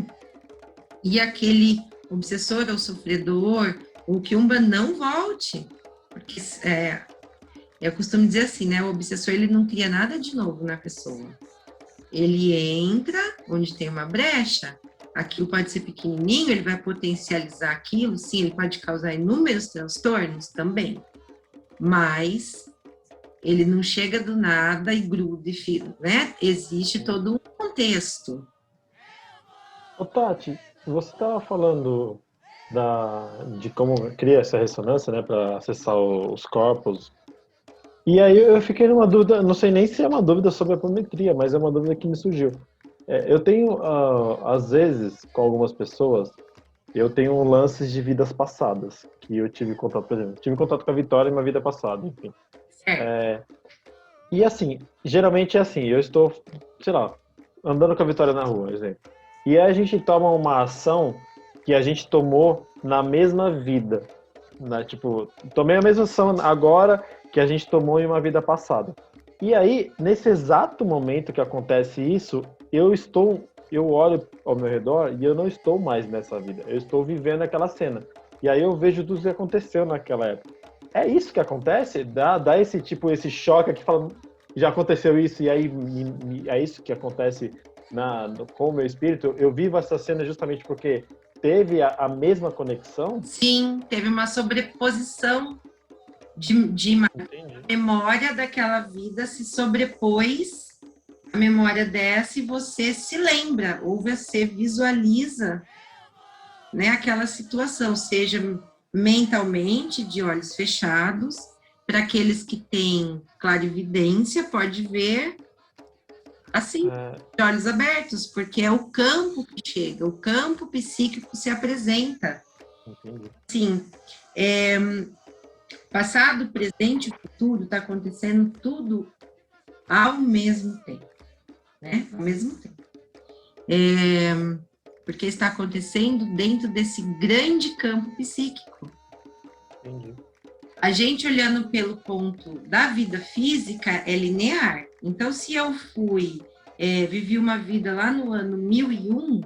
e aquele obsessor ou sofredor ou quiumba não volte. Porque eu costumo dizer assim, né? O obsessor, ele não cria nada de novo na pessoa. Ele entra onde tem uma brecha, aquilo pode ser pequenininho, ele vai potencializar aquilo, sim, ele pode causar inúmeros transtornos também, mas ele não chega do nada e gruda, né? Existe todo um contexto. Ô, Tati, você estava falando de como cria essa ressonância, né, para acessar os corpos. E aí eu fiquei numa dúvida, não sei nem se é uma dúvida sobre a apometria, mas é uma dúvida que me surgiu. Eu tenho, às vezes, com algumas pessoas, eu tenho lances de vidas passadas, que eu tive contato, por exemplo, tive contato com a Vitória em uma vida passada, enfim. E assim, geralmente é assim, eu estou, sei lá, andando com a Vitória na rua, por exemplo. E aí a gente toma uma ação que a gente tomou na mesma vida. Né? Tipo, tomei a mesma ação agora que a gente tomou em uma vida passada. E aí, nesse exato momento que acontece isso, eu olho ao meu redor e eu não estou mais nessa vida. Eu estou vivendo aquela cena. E aí eu vejo tudo que aconteceu naquela época. É isso que acontece? Dá esse choque que fala, já aconteceu isso, e aí é isso que acontece com o meu espírito. Eu vivo essa cena justamente porque teve a mesma conexão? Sim, teve uma sobreposição de memória daquela vida, se sobrepôs a memória dessa e você se lembra, ou você visualiza, né, aquela situação, seja mentalmente, de olhos fechados, para aqueles que têm clarividência, pode ver assim, de olhos abertos, porque é o campo que chega, o campo psíquico se apresenta. Entendi. Sim, passado, presente e futuro está acontecendo tudo ao mesmo tempo, né? Ao mesmo tempo. Porque está acontecendo dentro desse grande campo psíquico. Entendi. A gente olhando pelo ponto da vida física é linear. Então, se eu vivi uma vida lá no ano 1001,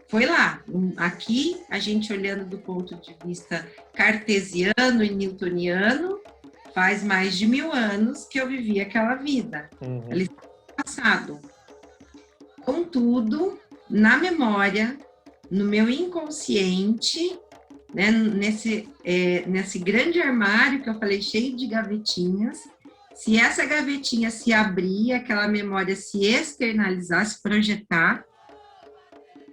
foi lá. Aqui, a gente olhando do ponto de vista cartesiano e newtoniano, faz mais de 1000 anos que eu vivi aquela vida. Ali passado. Contudo, na memória, no meu inconsciente, né, nesse grande armário que eu falei, cheio de gavetinhas, se essa gavetinha se abrir, aquela memória se externalizar, se projetar,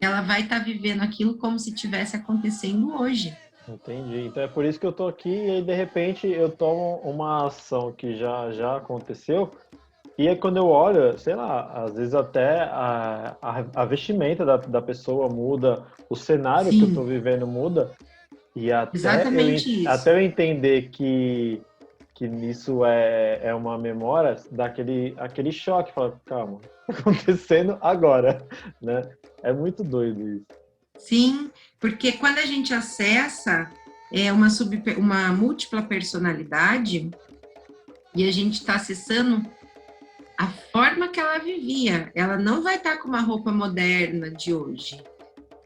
ela vai estar vivendo aquilo como se estivesse acontecendo hoje. Entendi. Então é por isso que eu estou aqui e aí, de repente, eu tomo uma ação que já aconteceu. E aí quando eu olho, sei lá, às vezes até a vestimenta da pessoa muda, o cenário Sim. que eu estou vivendo muda. E Exatamente isso. Até eu entender que isso é uma memória, dá aquele choque, fala, calma, tá acontecendo agora, né? É muito doido isso. Sim, porque quando a gente acessa uma múltipla personalidade e a gente está acessando a forma que ela vivia, ela não vai estar com uma roupa moderna de hoje.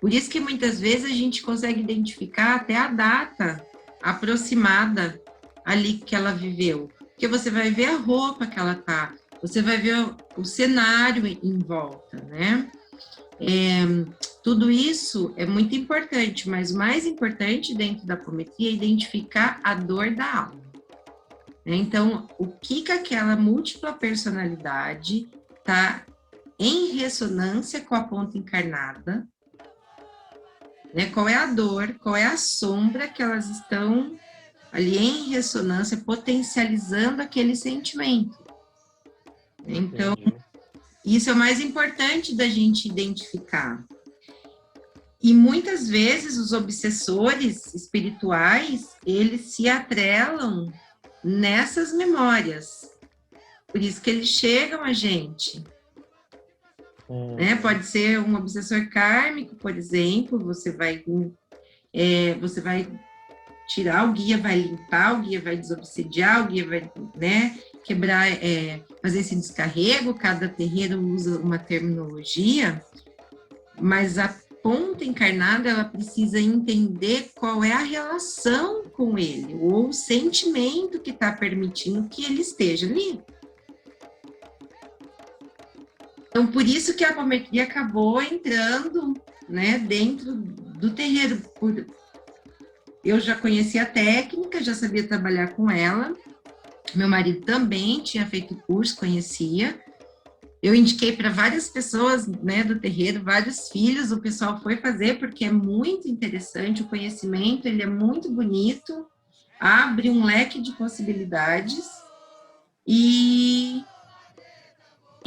Por isso que muitas vezes a gente consegue identificar até a data aproximada ali que ela viveu. Porque você vai ver a roupa que ela tá, você vai ver o cenário em volta, né? Tudo isso é muito importante, mas o mais importante dentro da apometria é identificar a dor da alma. Então, o que aquela múltipla personalidade está em ressonância com a ponta encarnada, né? Qual é a dor, qual é a sombra que elas estão ali em ressonância, potencializando aquele sentimento. Então, Entendi. isso é o mais importante da gente identificar. E muitas vezes os obsessores espirituais, eles se atrelam nessas memórias. Por isso que eles chegam a gente. Né? Pode ser um obsessor kármico, por exemplo, você vai tirar, o guia vai limpar, o guia vai desobsediar, o guia vai, né, quebrar, fazer esse descarrego, cada terreiro usa uma terminologia, mas a ponta encarnada, ela precisa entender qual é a relação com ele, ou o sentimento que está permitindo que ele esteja ali. Então, por isso que a apometria acabou entrando, né, dentro do terreiro. Eu já conhecia a técnica, já sabia trabalhar com ela. Meu marido também tinha feito o curso, conhecia. Eu indiquei para várias pessoas, né, do terreiro, vários filhos, o pessoal foi fazer porque é muito interessante, o conhecimento, ele é muito bonito, abre um leque de possibilidades e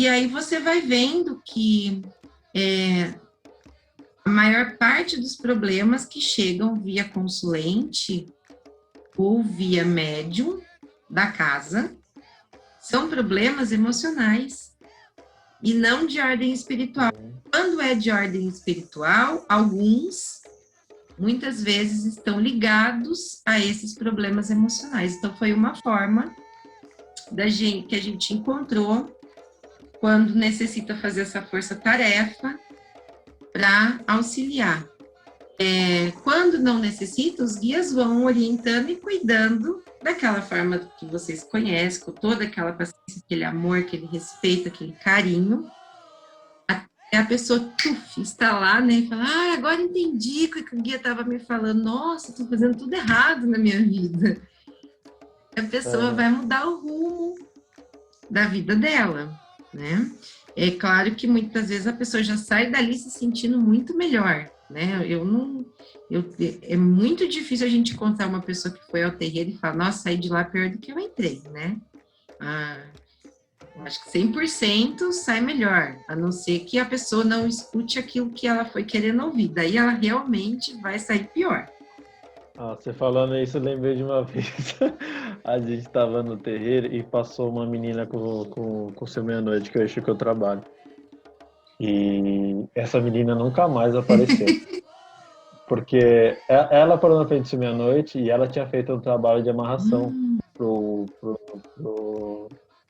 aí você vai vendo que a maior parte dos problemas que chegam via consulente ou via médium da casa são problemas emocionais e não de ordem espiritual. Quando é de ordem espiritual, alguns, muitas vezes, estão ligados a esses problemas emocionais. Então, foi uma forma que a gente encontrou quando necessita fazer essa força-tarefa para auxiliar. Quando não necessita, os guias vão orientando e cuidando daquela forma que vocês conhecem, com toda aquela paciência, aquele amor, aquele respeito, aquele carinho, até a pessoa está lá, né, e fala, agora entendi o que o guia estava me falando, nossa, estou fazendo tudo errado na minha vida. A pessoa vai mudar o rumo da vida dela, né? É claro que muitas vezes a pessoa já sai dali se sentindo muito melhor, né? É muito difícil a gente encontrar uma pessoa que foi ao terreiro e fala, nossa, saí de lá pior do que eu entrei, né? Eu acho que 100% sai melhor, a não ser que a pessoa não escute aquilo que ela foi querendo ouvir, daí ela realmente vai sair pior. Você falando isso, eu lembrei de uma vez. A gente estava no terreiro e passou uma menina com o seu meia-noite, que eu acho que eu trabalho. E essa menina nunca mais apareceu. Porque ela parou na frente do seu meia-noite e ela tinha feito um trabalho de amarração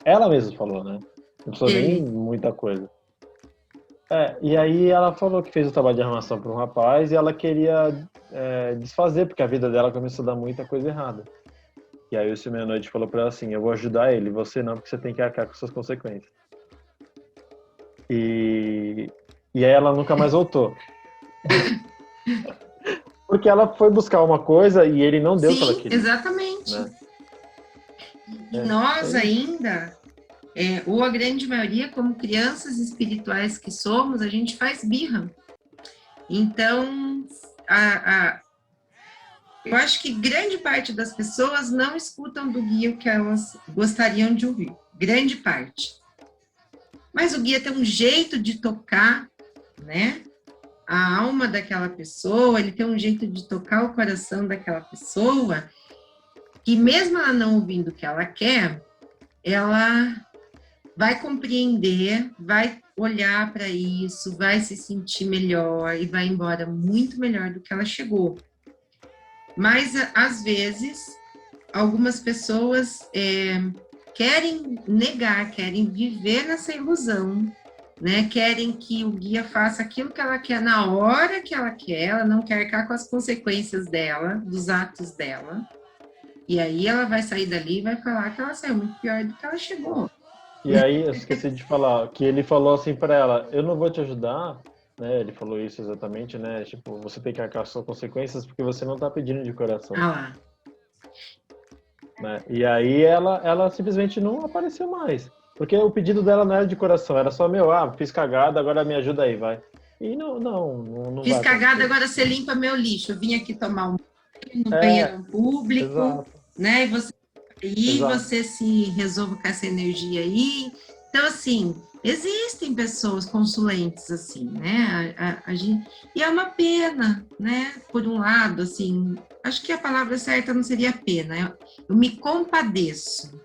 Ela mesma falou, né? Não precisou nem muita coisa. E aí ela falou que fez o trabalho de armação para um rapaz e ela queria desfazer, porque a vida dela começou a dar muita coisa errada. E aí o seu meia-noite falou para ela assim, eu vou ajudar ele, você não, porque você tem que arcar com suas consequências. E aí ela nunca mais voltou. Porque ela foi buscar uma coisa e ele não deu o que ela queria. Exatamente. Né? E nós ainda, ou a grande maioria, como crianças espirituais que somos, a gente faz birra. Então, eu acho que grande parte das pessoas não escutam do guia o que elas gostariam de ouvir. Grande parte. Mas o guia tem um jeito de tocar, né? A alma daquela pessoa, ele tem um jeito de tocar o coração daquela pessoa, que mesmo ela não ouvindo o que ela quer, ela vai compreender, vai olhar para isso, vai se sentir melhor e vai embora muito melhor do que ela chegou. Mas, às vezes, algumas pessoas querem negar, querem viver nessa ilusão, né? Querem que o guia faça aquilo que ela quer na hora que ela quer, ela não quer arcar com as consequências dela, dos atos dela. E aí ela vai sair dali e vai falar que ela saiu muito pior do que ela chegou. E aí eu esqueci de falar que ele falou assim para ela, eu não vou te ajudar, né? Ele falou isso exatamente, né? Tipo, você tem que arcar suas consequências porque você não tá pedindo de coração. Ah lá. né? E aí ela simplesmente não apareceu mais. Porque o pedido dela não era de coração, era só fiz cagada, agora me ajuda aí, vai. E não Fiz vai cagada, acontecer. agora você limpa meu lixo. Eu vim aqui tomar um banho no É, banheiro público, exato, né? E exato. você se resolve com essa energia aí. Então, assim, existem pessoas consulentes, assim, né? A gente, e é uma pena, né? Por um lado, assim, acho que a palavra certa não seria pena. Eu me compadeço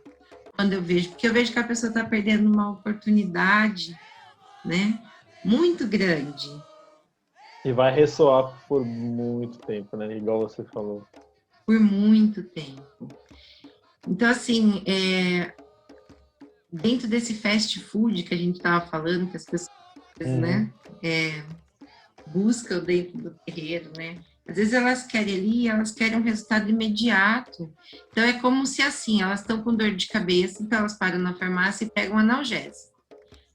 quando eu vejo, porque eu vejo que a pessoa está perdendo uma oportunidade, né? Muito grande. E vai ressoar por muito tempo, né? Igual você falou. Por muito tempo. Então, assim, dentro desse fast food que a gente estava falando, que as pessoas, Uhum. né, buscam dentro do terreiro, né? Às vezes elas querem ali, elas querem um resultado imediato. Então, é como se, assim, elas estão com dor de cabeça, então elas param na farmácia e pegam um analgésico.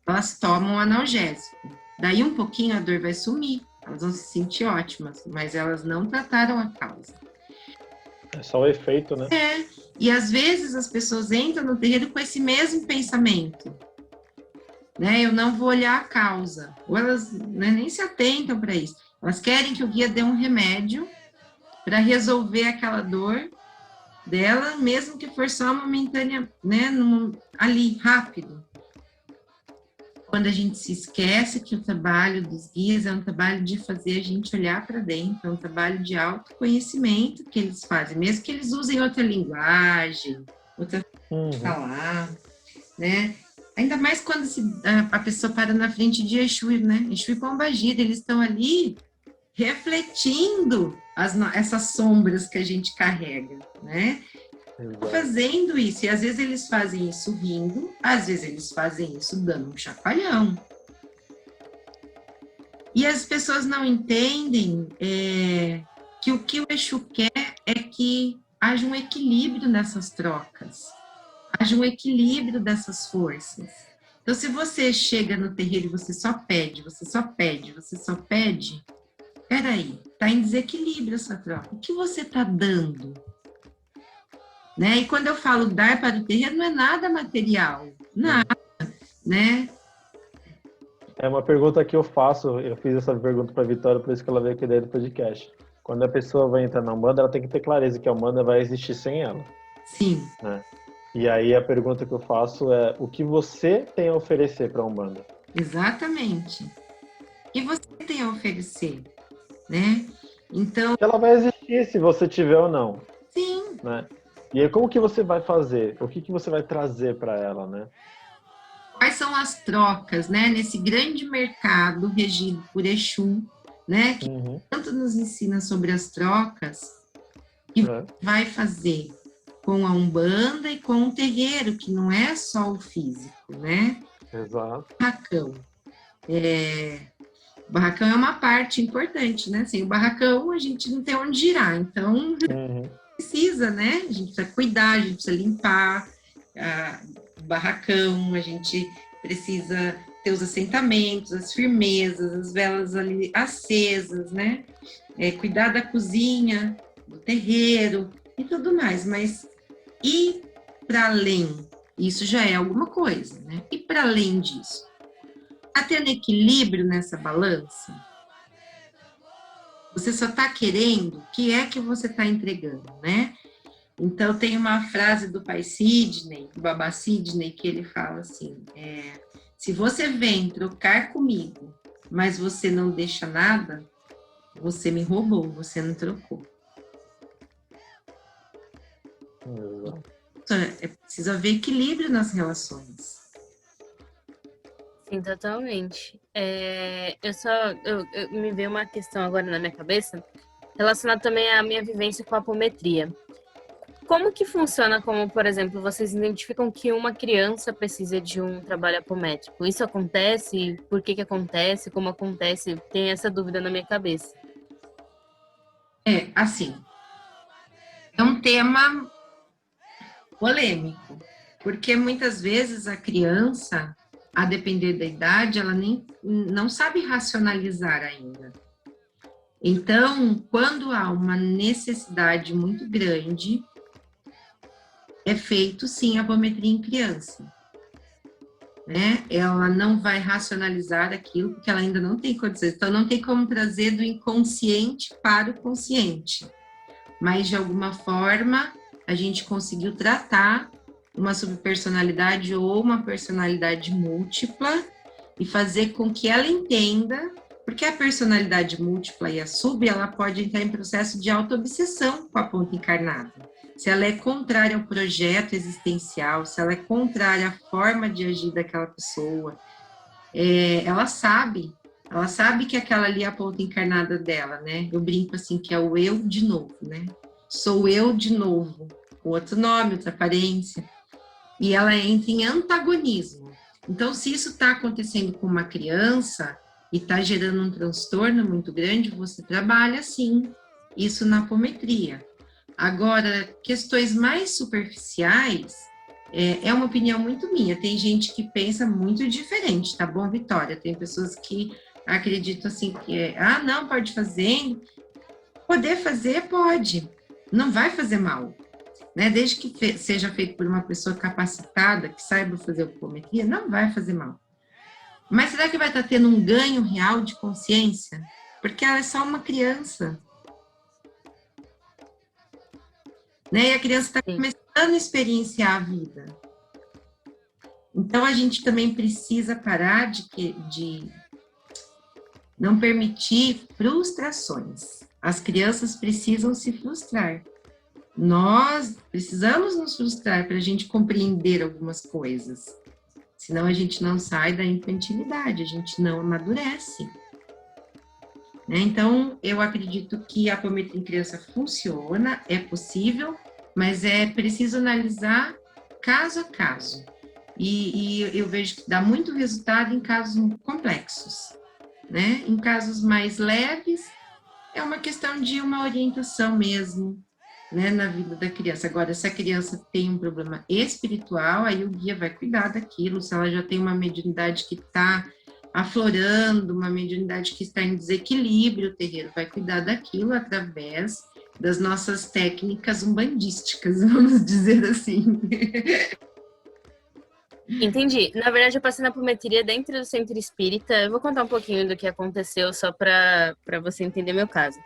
Elas tomam um analgésico. Daí, um pouquinho, a dor vai sumir. Elas vão se sentir ótimas, mas elas não trataram a causa. É só o efeito, né? E às vezes as pessoas entram no terreiro com esse mesmo pensamento, né? Eu não vou olhar a causa. Ou elas, né, nem se atentam para isso. Elas querem que o guia dê um remédio para resolver aquela dor dela, mesmo que for só momentânea, né? Ali, rápido. Quando a gente se esquece que o trabalho dos guias é um trabalho de fazer a gente olhar para dentro, é um trabalho de autoconhecimento que eles fazem, mesmo que eles usem outra linguagem, outra forma de falar, né? Ainda mais quando a pessoa para na frente de Exu, né? Exu e Pombagira, eles estão ali refletindo essas sombras que a gente carrega, né? Exato. Fazendo isso, e às vezes eles fazem isso rindo, às vezes eles fazem isso dando um chacoalhão. E as pessoas não entendem que o Exu quer é que haja um equilíbrio nessas trocas, haja um equilíbrio dessas forças. Então, se você chega no terreiro e você só pede, você só pede, você só pede, peraí, está em desequilíbrio essa troca. O que você está dando? Né? E quando eu falo dar para o terreiro, não é nada material, nada, né? É uma pergunta que eu faço, eu fiz essa pergunta para a Vitória, por isso que ela veio aqui dentro do podcast. Quando a pessoa vai entrar na Umbanda, ela tem que ter clareza que a Umbanda vai existir sem ela. Sim. Né? E aí a pergunta que eu faço é, o que você tem a oferecer para a Umbanda? Exatamente. O que você tem a oferecer, né? Então... Ela vai existir se você tiver ou não. Sim. Né? E aí como que você vai fazer? O que você vai trazer para ela, né? Quais são as trocas, né? Nesse grande mercado regido por Exu, né? Que tanto nos ensina sobre as trocas, que vai fazer com a Umbanda e com o terreiro, que não é só o físico, né? Exato. Barracão. O barracão é uma parte importante, né? Sem o barracão, a gente não tem onde girar. Então, precisa, né? A gente precisa cuidar, a gente precisa limpar o barracão, a gente precisa ter os assentamentos, as firmezas, as velas ali acesas, né? Cuidar da cozinha, do terreiro e tudo mais. Mas ir para além, isso já é alguma coisa, né? E para além disso, está tendo equilíbrio nessa balança? Você só está querendo, o que é que você está entregando, né? Então, tem uma frase do pai Sidney, do babá Sidney, que ele fala assim, se você vem trocar comigo, mas você não deixa nada, você me roubou, você não trocou. É preciso haver equilíbrio nas relações. Sim, totalmente. Me veio uma questão agora na minha cabeça, relacionada também à minha vivência com a apometria. Como que funciona, como, por exemplo, vocês identificam que uma criança precisa de um trabalho apométrico? Isso acontece? Por que acontece? Como acontece? Tem essa dúvida na minha cabeça. Assim, é um tema polêmico, porque muitas vezes a criança, a depender da idade, ela não sabe racionalizar ainda. Então, quando há uma necessidade muito grande, é feito, sim, a apometria em criança. Né? Ela não vai racionalizar aquilo, porque ela ainda não tem condições. Então, não tem como trazer do inconsciente para o consciente. Mas, de alguma forma, a gente conseguiu tratar uma subpersonalidade ou uma personalidade múltipla e fazer com que ela entenda, porque a personalidade múltipla e a sub, ela pode entrar em processo de autoobsessão com a ponta encarnada. Se ela é contrária ao projeto existencial, se ela é contrária à forma de agir daquela pessoa, ela sabe que aquela ali é a ponta encarnada dela, né? Eu brinco assim, que é o eu de novo, né? Sou eu de novo, com outro nome, outra aparência, e ela entra em antagonismo. Então, se isso está acontecendo com uma criança e está gerando um transtorno muito grande, você trabalha, sim, isso na apometria. Agora, questões mais superficiais, é uma opinião muito minha. Tem gente que pensa muito diferente, tá bom, Vitória? Tem pessoas que acreditam assim que não, pode fazer. Poder fazer, pode. Não vai fazer mal. Né? Desde que seja feito por uma pessoa capacitada, que saiba fazer apometria, não vai fazer mal. Mas será que vai estar tendo um ganho real de consciência? Porque ela é só uma criança. Né? E a criança está começando a experienciar a vida. Então, a gente também precisa parar de não permitir frustrações. As crianças precisam se frustrar. Nós precisamos nos frustrar para a gente compreender algumas coisas. Senão, a gente não sai da infantilidade, a gente não amadurece. Né? Então, eu acredito que a apometria em criança funciona, é possível, mas é preciso analisar caso a caso. E eu vejo que dá muito resultado em casos complexos. Né? Em casos mais leves, é uma questão de uma orientação mesmo, né, na vida da criança. Agora, se a criança tem um problema espiritual, aí o guia vai cuidar daquilo. Se ela já tem uma mediunidade que está aflorando, uma mediunidade que está em desequilíbrio, o terreiro vai cuidar daquilo através das nossas técnicas umbandísticas, vamos dizer assim. Entendi. Na verdade, eu passei na apometria dentro do centro espírita. Eu vou contar um pouquinho do que aconteceu, só para você entender meu caso.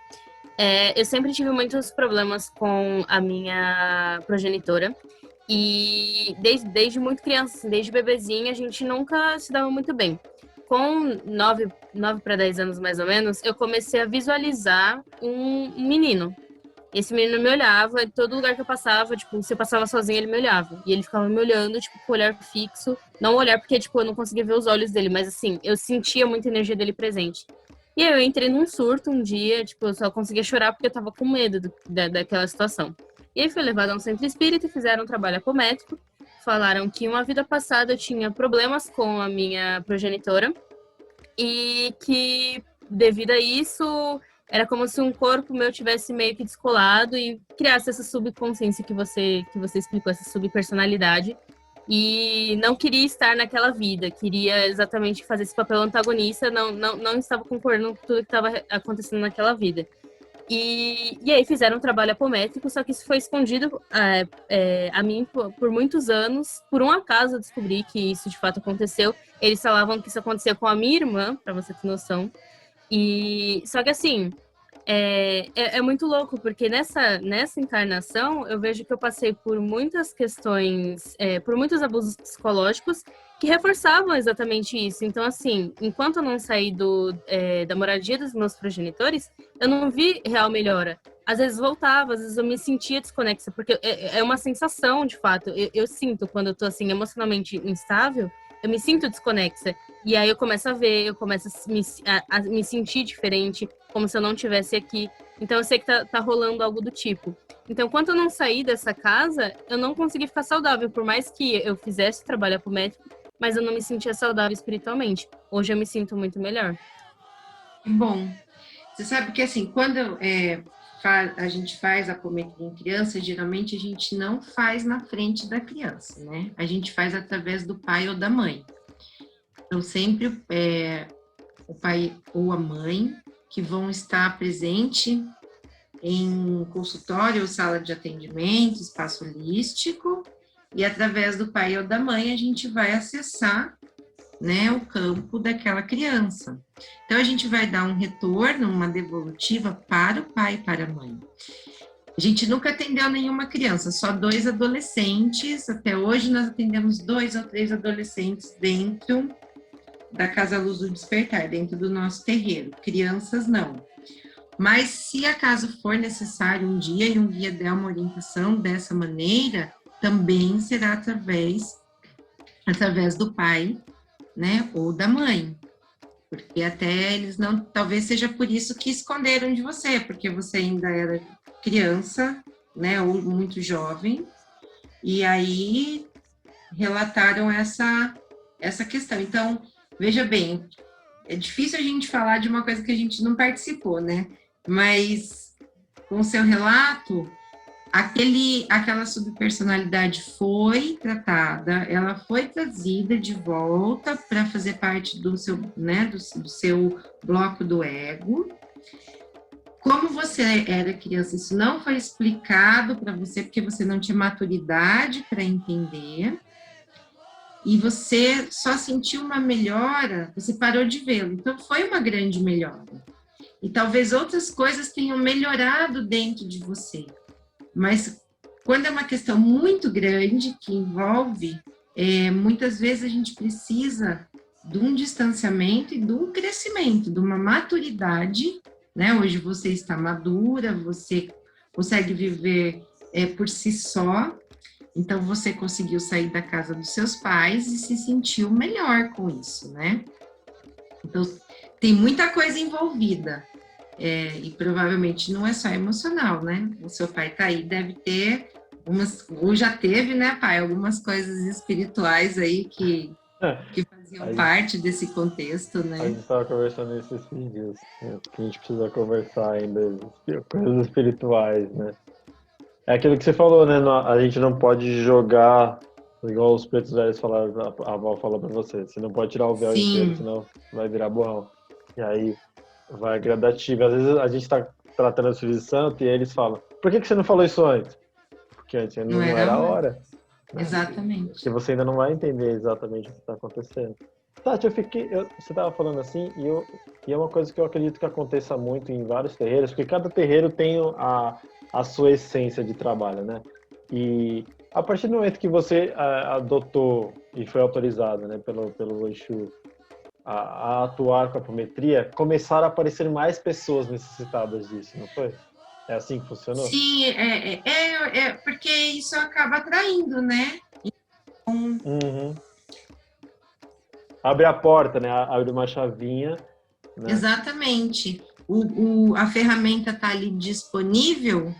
Eu sempre tive muitos problemas com a minha progenitora. E desde muito criança, assim, desde bebezinha, a gente nunca se dava muito bem. Com 9 para 10 anos, mais ou menos, eu comecei a visualizar um menino. Esse menino me olhava, em todo lugar que eu passava, tipo, se eu passava sozinha, ele me olhava. E ele ficava me olhando, tipo, com o olhar fixo. Não olhar porque, tipo, eu não conseguia ver os olhos dele, mas, assim, eu sentia muita energia dele presente. E aí eu entrei num surto um dia, tipo, eu só conseguia chorar porque eu tava com medo daquela situação. E aí fui levada a um centro espírita e fizeram um trabalho apométrico. Falaram que uma vida passada eu tinha problemas com a minha progenitora e que, devido a isso, era como se um corpo meu tivesse meio que descolado e criasse essa subconsciência que você explicou, essa subpersonalidade. E não queria estar naquela vida, queria exatamente fazer esse papel antagonista, não estava concordando com tudo que estava acontecendo naquela vida. E aí fizeram um trabalho apométrico, só que isso foi escondido a mim por muitos anos. Por um acaso eu descobri que isso de fato aconteceu. Eles falavam que isso aconteceu com a minha irmã, para você ter noção. E só que assim, é muito louco, porque nessa encarnação eu vejo que eu passei por muitas questões, por muitos abusos psicológicos que reforçavam exatamente isso. Então, assim, enquanto eu não saí da moradia dos meus progenitores, eu não vi real melhora. Às vezes voltava, às vezes eu me sentia desconexa, porque é uma sensação, de fato. Eu sinto, quando eu tô, assim, emocionalmente instável, eu me sinto desconexa. E aí eu começo a ver, eu começo a me sentir diferente, como se eu não estivesse aqui. Então eu sei que tá rolando algo do tipo. Então, enquanto eu não saí dessa casa, eu não consegui ficar saudável, por mais que eu fizesse trabalho apométrico, mas eu não me sentia saudável espiritualmente. Hoje eu me sinto muito melhor. Bom, você sabe que assim, quando a gente faz a apometria em criança, geralmente a gente não faz na frente da criança, né? A gente faz através do pai ou da mãe. Então, sempre o pai ou a mãe que vão estar presente em consultório ou sala de atendimento, espaço holístico, e através do pai ou da mãe a gente vai acessar, né, o campo daquela criança. Então a gente vai dar um retorno, uma devolutiva para o pai e para a mãe. A gente nunca atendeu nenhuma criança, só 2 adolescentes. Até hoje nós atendemos 2 ou 3 adolescentes dentro da Casa Luz do Despertar, dentro do nosso terreiro. Crianças não. Mas se acaso for necessário um dia e um guia der uma orientação dessa maneira, também será através do pai, né, ou da mãe. Porque até eles não, talvez seja por isso que esconderam de você, porque você ainda era criança, né, ou muito jovem, e aí relataram essa questão. Então, veja bem, é difícil a gente falar de uma coisa que a gente não participou, né? Mas com o seu relato, aquela subpersonalidade foi tratada, ela foi trazida de volta para fazer parte do seu, né, do seu bloco do ego. Como você era criança, isso não foi explicado para você, porque você não tinha maturidade para entender, e você só sentiu uma melhora, você parou de vê-lo. Então, foi uma grande melhora. E talvez outras coisas tenham melhorado dentro de você. Mas, quando é uma questão muito grande, que envolve, muitas vezes a gente precisa de um distanciamento e de um crescimento, de uma maturidade, né? Hoje você está madura, você consegue viver por si só, então você conseguiu sair da casa dos seus pais e se sentiu melhor com isso, né? Então, tem muita coisa envolvida, e provavelmente não é só emocional, né? O seu pai tá aí, deve ter ou já teve, né, pai, algumas coisas espirituais aí que faziam parte desse contexto, né? A gente estava conversando esses vídeos, né, que a gente precisa conversar ainda, coisas espirituais, né? É aquilo que você falou, né? A gente não pode jogar, igual os pretos velhos falaram, a Val falou pra você, você não pode tirar o véu inteiro, senão vai virar borrão. E aí vai gradativo. Às vezes a gente está tratando o Silvio Santos e eles falam, por que você não falou isso antes? Porque antes não era a hora. Né? Exatamente. Porque você ainda não vai entender exatamente o que está acontecendo. Tati, você estava falando assim, e é uma coisa que eu acredito que aconteça muito em vários terreiros, porque cada terreiro tem a sua essência de trabalho, né? E a partir do momento que você adotou e foi autorizado, né, pelo Exu a atuar com a apometria, começaram a aparecer mais pessoas necessitadas disso, não foi? É assim que funcionou? Sim, porque isso acaba atraindo, né? Uhum. Abre a porta, né? Abre uma chavinha. Né? Exatamente. A ferramenta está ali disponível,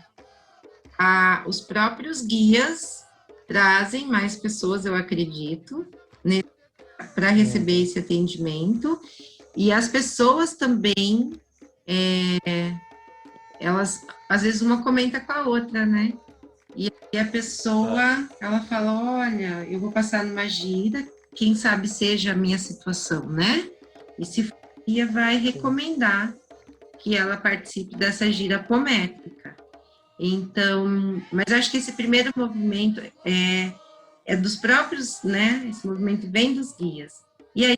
os próprios guias trazem mais pessoas, eu acredito, né, para receber esse atendimento. E as pessoas também, elas, às vezes, uma comenta com a outra, né? E a pessoa, ela fala, olha, eu vou passar numa gira, quem sabe seja a minha situação, né? E se for, vai recomendar que ela participe dessa gira apométrica. Então, mas acho que esse primeiro movimento é dos próprios, né? Esse movimento vem dos guias. E aí,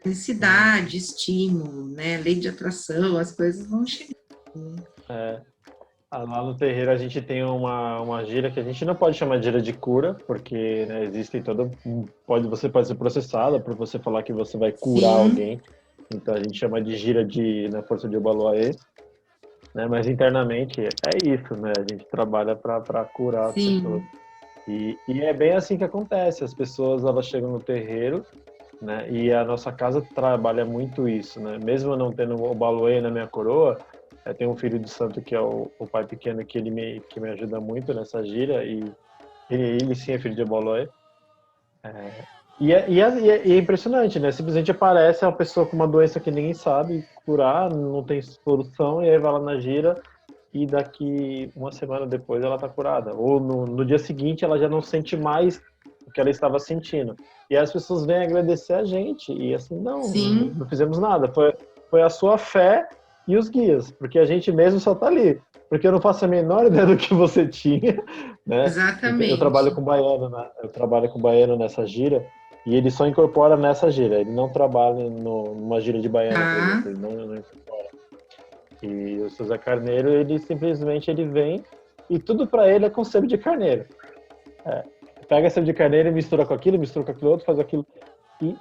felicidade, estímulo, né? Lei de atração, as coisas vão chegando. Lá no terreiro a gente tem uma gira que a gente não pode chamar de gira de cura, porque, né, existem você pode ser processada por você falar que você vai curar alguém. Então a gente chama de gira na força de Obaloaê, né? Mas internamente é isso, né? A gente trabalha para curar as pessoas. E é bem assim que acontece. As pessoas elas chegam no terreiro, né? E a nossa casa trabalha muito isso, né? Mesmo eu não tendo o Obaloaê na minha coroa, tem um filho de santo que é o pai pequeno que me ajuda muito nessa gira, e ele sim é filho de Obaloaê. E é impressionante, né? Simplesmente aparece uma pessoa com uma doença que ninguém sabe curar, não tem solução, e aí vai lá na gira e daqui uma semana depois ela tá curada. Ou no dia seguinte ela já não sente mais o que ela estava sentindo. E as pessoas vêm agradecer a gente, e assim, não fizemos nada. Foi a sua fé e os guias, porque a gente mesmo só tá ali. Porque eu não faço a menor ideia do que você tinha, né? Exatamente. Eu trabalho com baiano, né? Eu trabalho com baiano nessa gira, e ele só incorpora nessa gira. Ele não trabalha numa gira de baiano, por exemplo. Ele não incorpora. E o seu Zé Carneiro, ele simplesmente ele vem e tudo para ele é com sebo de carneiro. Pega sebo de carneiro e mistura com aquilo outro, faz aquilo.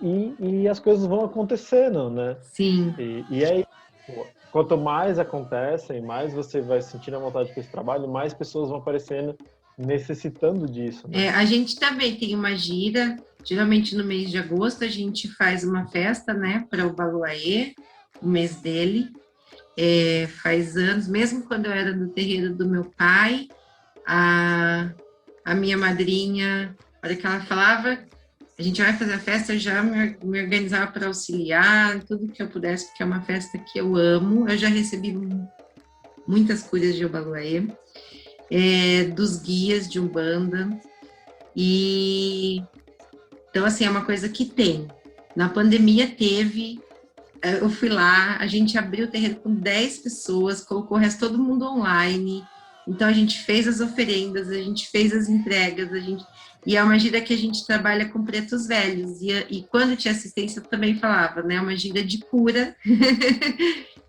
E as coisas vão acontecendo, né? Sim. E aí, quanto mais acontecem, mais você vai sentindo a vontade com esse trabalho, mais pessoas vão aparecendo necessitando disso. Né? A gente também tem uma gira, geralmente no mês de agosto a gente faz uma festa, né, para o Baluayê, o mês dele. Faz anos, mesmo quando eu era no terreiro do meu pai, a minha madrinha, a hora que ela falava, a gente vai fazer a festa, eu já me organizava para auxiliar, tudo que eu pudesse, porque é uma festa que eu amo. Eu já recebi muitas curas de Obaluayê, dos guias de Umbanda. E então, assim, é uma coisa que tem. Na pandemia teve, eu fui lá, a gente abriu o terreiro com 10 pessoas, colocou o resto todo mundo online. Então, a gente fez as oferendas, a gente fez as entregas, e é uma gira que a gente trabalha com pretos velhos. E quando tinha assistência, eu também falava, né? Uma gira de cura.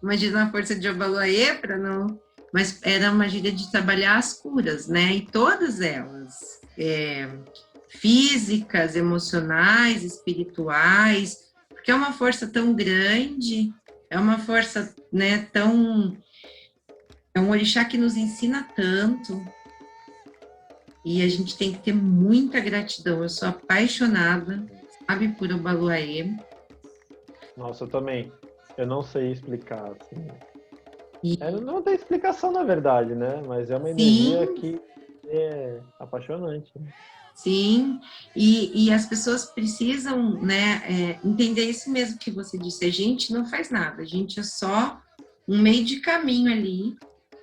Uma gira na força de Obaluayê, para não... Mas era uma gira de trabalhar as curas, né? E todas elas, físicas, emocionais, espirituais, porque é uma força tão grande, é uma força, né, tão... É um orixá que nos ensina tanto, e a gente tem que ter muita gratidão. Eu sou apaixonada, sabe, por Obaluayê. Nossa, eu também. Eu não sei explicar, assim. Não tem explicação, na verdade, né? Mas é uma energia que é apaixonante. Sim, e as pessoas precisam, né, entender isso mesmo que você disse. A gente não faz nada, a gente é só um meio de caminho ali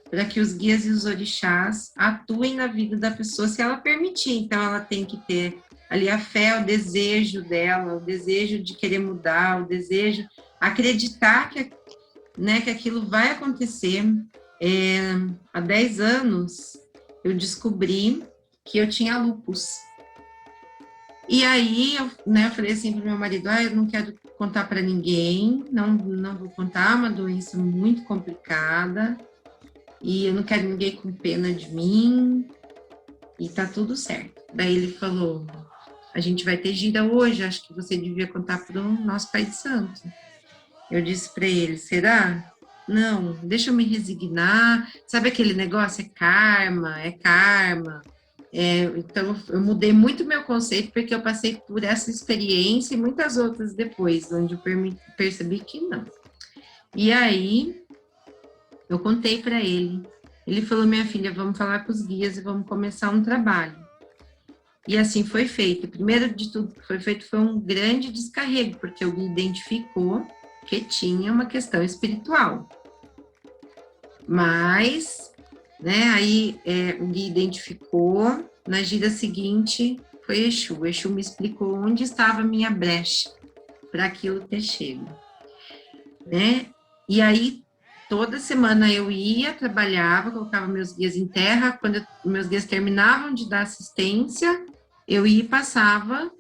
para que os guias e os orixás atuem na vida da pessoa, se ela permitir. Então, ela tem que ter ali a fé, o desejo dela, o desejo de querer mudar, o desejo, acreditar que aquilo vai acontecer. Há 10 anos, eu descobri que eu tinha lúpus. E aí, eu falei assim para o meu marido, eu não quero contar para ninguém, não vou contar, é uma doença muito complicada, e eu não quero ninguém com pena de mim, e tá tudo certo. Daí ele falou, a gente vai ter gira hoje, acho que você devia contar para o nosso Pai de Santo. Eu disse para ele, será? Não, deixa eu me resignar. Sabe aquele negócio? É karma. Então, eu mudei muito meu conceito, porque eu passei por essa experiência e muitas outras depois, onde eu percebi que não. E aí, eu contei para ele. Ele falou, minha filha, vamos falar com os guias e vamos começar um trabalho. E assim foi feito. Primeiro de tudo que foi feito foi um grande descarrego, porque o guia identificou que tinha uma questão espiritual. Mas, né, aí o guia identificou, na gira seguinte foi Exu. O Exu me explicou onde estava a minha brecha para aquilo ter chego. Né? E aí, toda semana eu ia, trabalhava, colocava meus guias em terra. Quando meus guias terminavam de dar assistência, eu ia e passava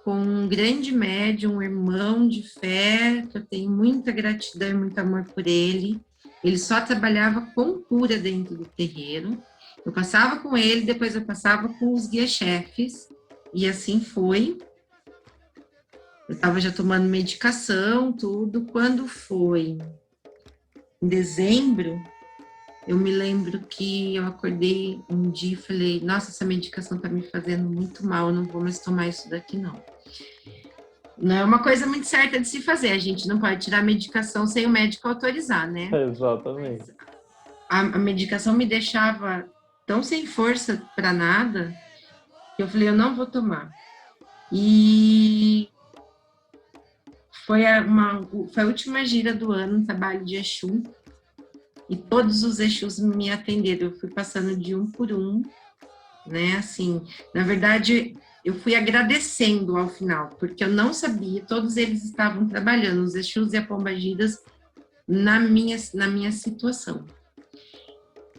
com um grande médium, um irmão de fé, que eu tenho muita gratidão e muito amor por ele. Ele só trabalhava com cura dentro do terreiro. Eu passava com ele, depois eu passava com os guia-chefes, e assim foi. Eu estava já tomando medicação, tudo. Quando foi em dezembro, eu me lembro que eu acordei um dia e falei, nossa, essa medicação está me fazendo muito mal, eu não vou mais tomar isso daqui, não. Não é uma coisa muito certa de se fazer, a gente não pode tirar a medicação sem o médico autorizar, né? Exatamente. A medicação me deixava tão sem força para nada, que eu falei, eu não vou tomar. E foi a última gira do ano, um trabalho de Exu, e todos os Exus me atenderam, eu fui passando de um por um, né, assim, na verdade, eu fui agradecendo ao final, porque eu não sabia, todos eles estavam trabalhando, os Exus e a Pombagiras na minha situação.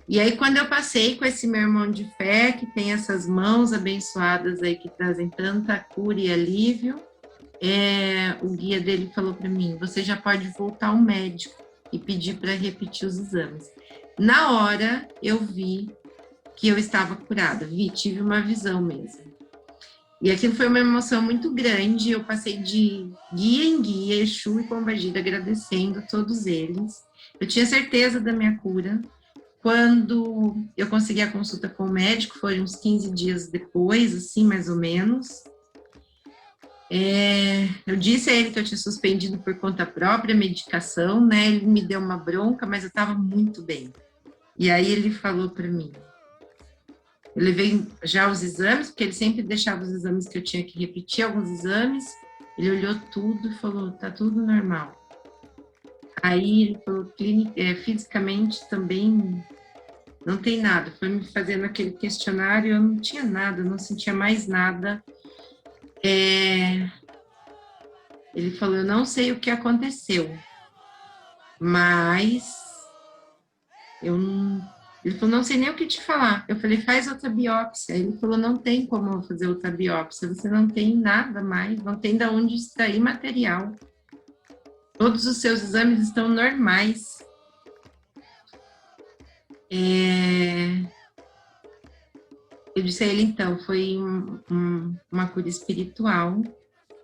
E aí, quando eu passei com esse meu irmão de fé, que tem essas mãos abençoadas aí que trazem tanta cura e alívio, o guia dele falou para mim: você já pode voltar ao médico e pedir para repetir os exames. Na hora, eu vi que eu estava curada, tive uma visão mesmo. E aquilo foi uma emoção muito grande, eu passei de guia em guia, Exu e Pombagira, agradecendo todos eles. Eu tinha certeza da minha cura. Quando eu consegui a consulta com o médico, foi uns 15 dias depois, assim, mais ou menos. Eu disse a ele que eu tinha suspendido por conta própria a medicação, né? Ele me deu uma bronca, mas eu estava muito bem. E aí ele falou para mim, eu levei já os exames, porque ele sempre deixava os exames que eu tinha que repetir, alguns exames. Ele olhou tudo e falou, tá tudo normal. Aí ele falou, fisicamente também não tem nada. Foi me fazendo aquele questionário, eu não tinha nada, não sentia mais nada. Ele falou, eu não sei o que aconteceu, mas ele falou, não sei nem o que te falar. Eu falei, faz outra biópsia. Ele falou, não tem como eu fazer outra biópsia, você não tem nada mais, não tem de onde extrair material. Todos os seus exames estão normais. Eu disse a ele, então, foi uma cura espiritual.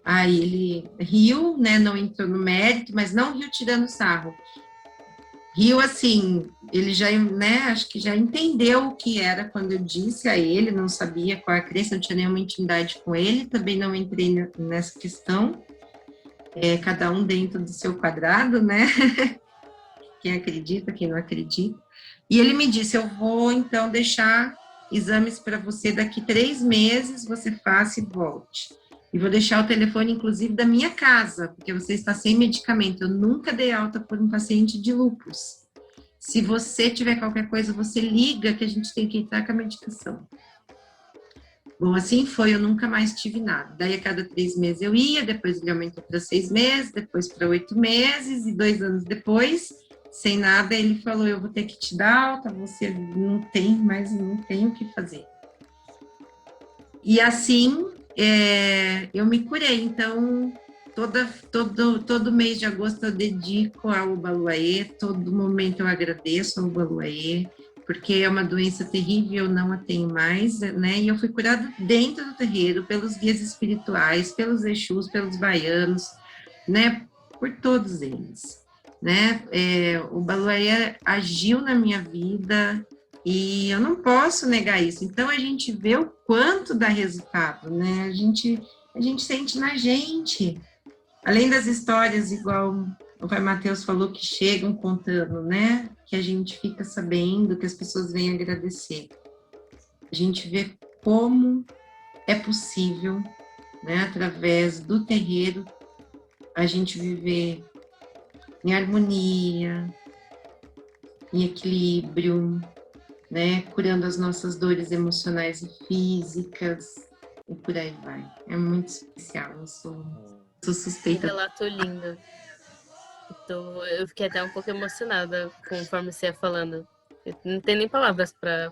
Aí ele riu, né, não entrou no mérito, mas não riu tirando sarro. Riu assim, ele já, né, acho que já entendeu o que era quando eu disse a ele, não sabia qual a crença, não tinha nenhuma intimidade com ele, também não entrei nessa questão. Cada um dentro do seu quadrado, né? Quem acredita, quem não acredita. E ele me disse, eu vou então deixar exames para você daqui 3 meses, você faça e volte. E vou deixar o telefone, inclusive, da minha casa, porque você está sem medicamento. Eu nunca dei alta por um paciente de lúpus. Se você tiver qualquer coisa, você liga que a gente tem que entrar com a medicação. Bom, assim foi, eu nunca mais tive nada. Daí, a cada 3 meses eu ia, depois ele aumentou para 6 meses, depois para 8 meses, e 2 anos depois, sem nada, ele falou, eu vou ter que te dar alta, você não tem o que fazer. E assim, eu me curei. Então, todo mês de agosto eu dedico ao Ubaluayê, todo momento eu agradeço ao Ubaluayê, porque é uma doença terrível, eu não a tenho mais, né? E eu fui curada dentro do terreiro, pelos guias espirituais, pelos Exus, pelos baianos, né? Por todos eles, né? O Ubaluayê agiu na minha vida e eu não posso negar isso. Então, a gente vê o quanto dá resultado, né? A gente sente na gente. Além das histórias, igual o Pai Mateus falou, que chegam contando, né? Que a gente fica sabendo, que as pessoas vêm agradecer. A gente vê como é possível, né? Através do terreiro, a gente viver em harmonia, em equilíbrio, né? Curando as nossas dores emocionais e físicas, e por aí vai. É muito especial, eu sou suspeita. Que relato lindo. Eu fiquei até um pouco emocionada conforme você ia falando. Eu não tenho nem palavras para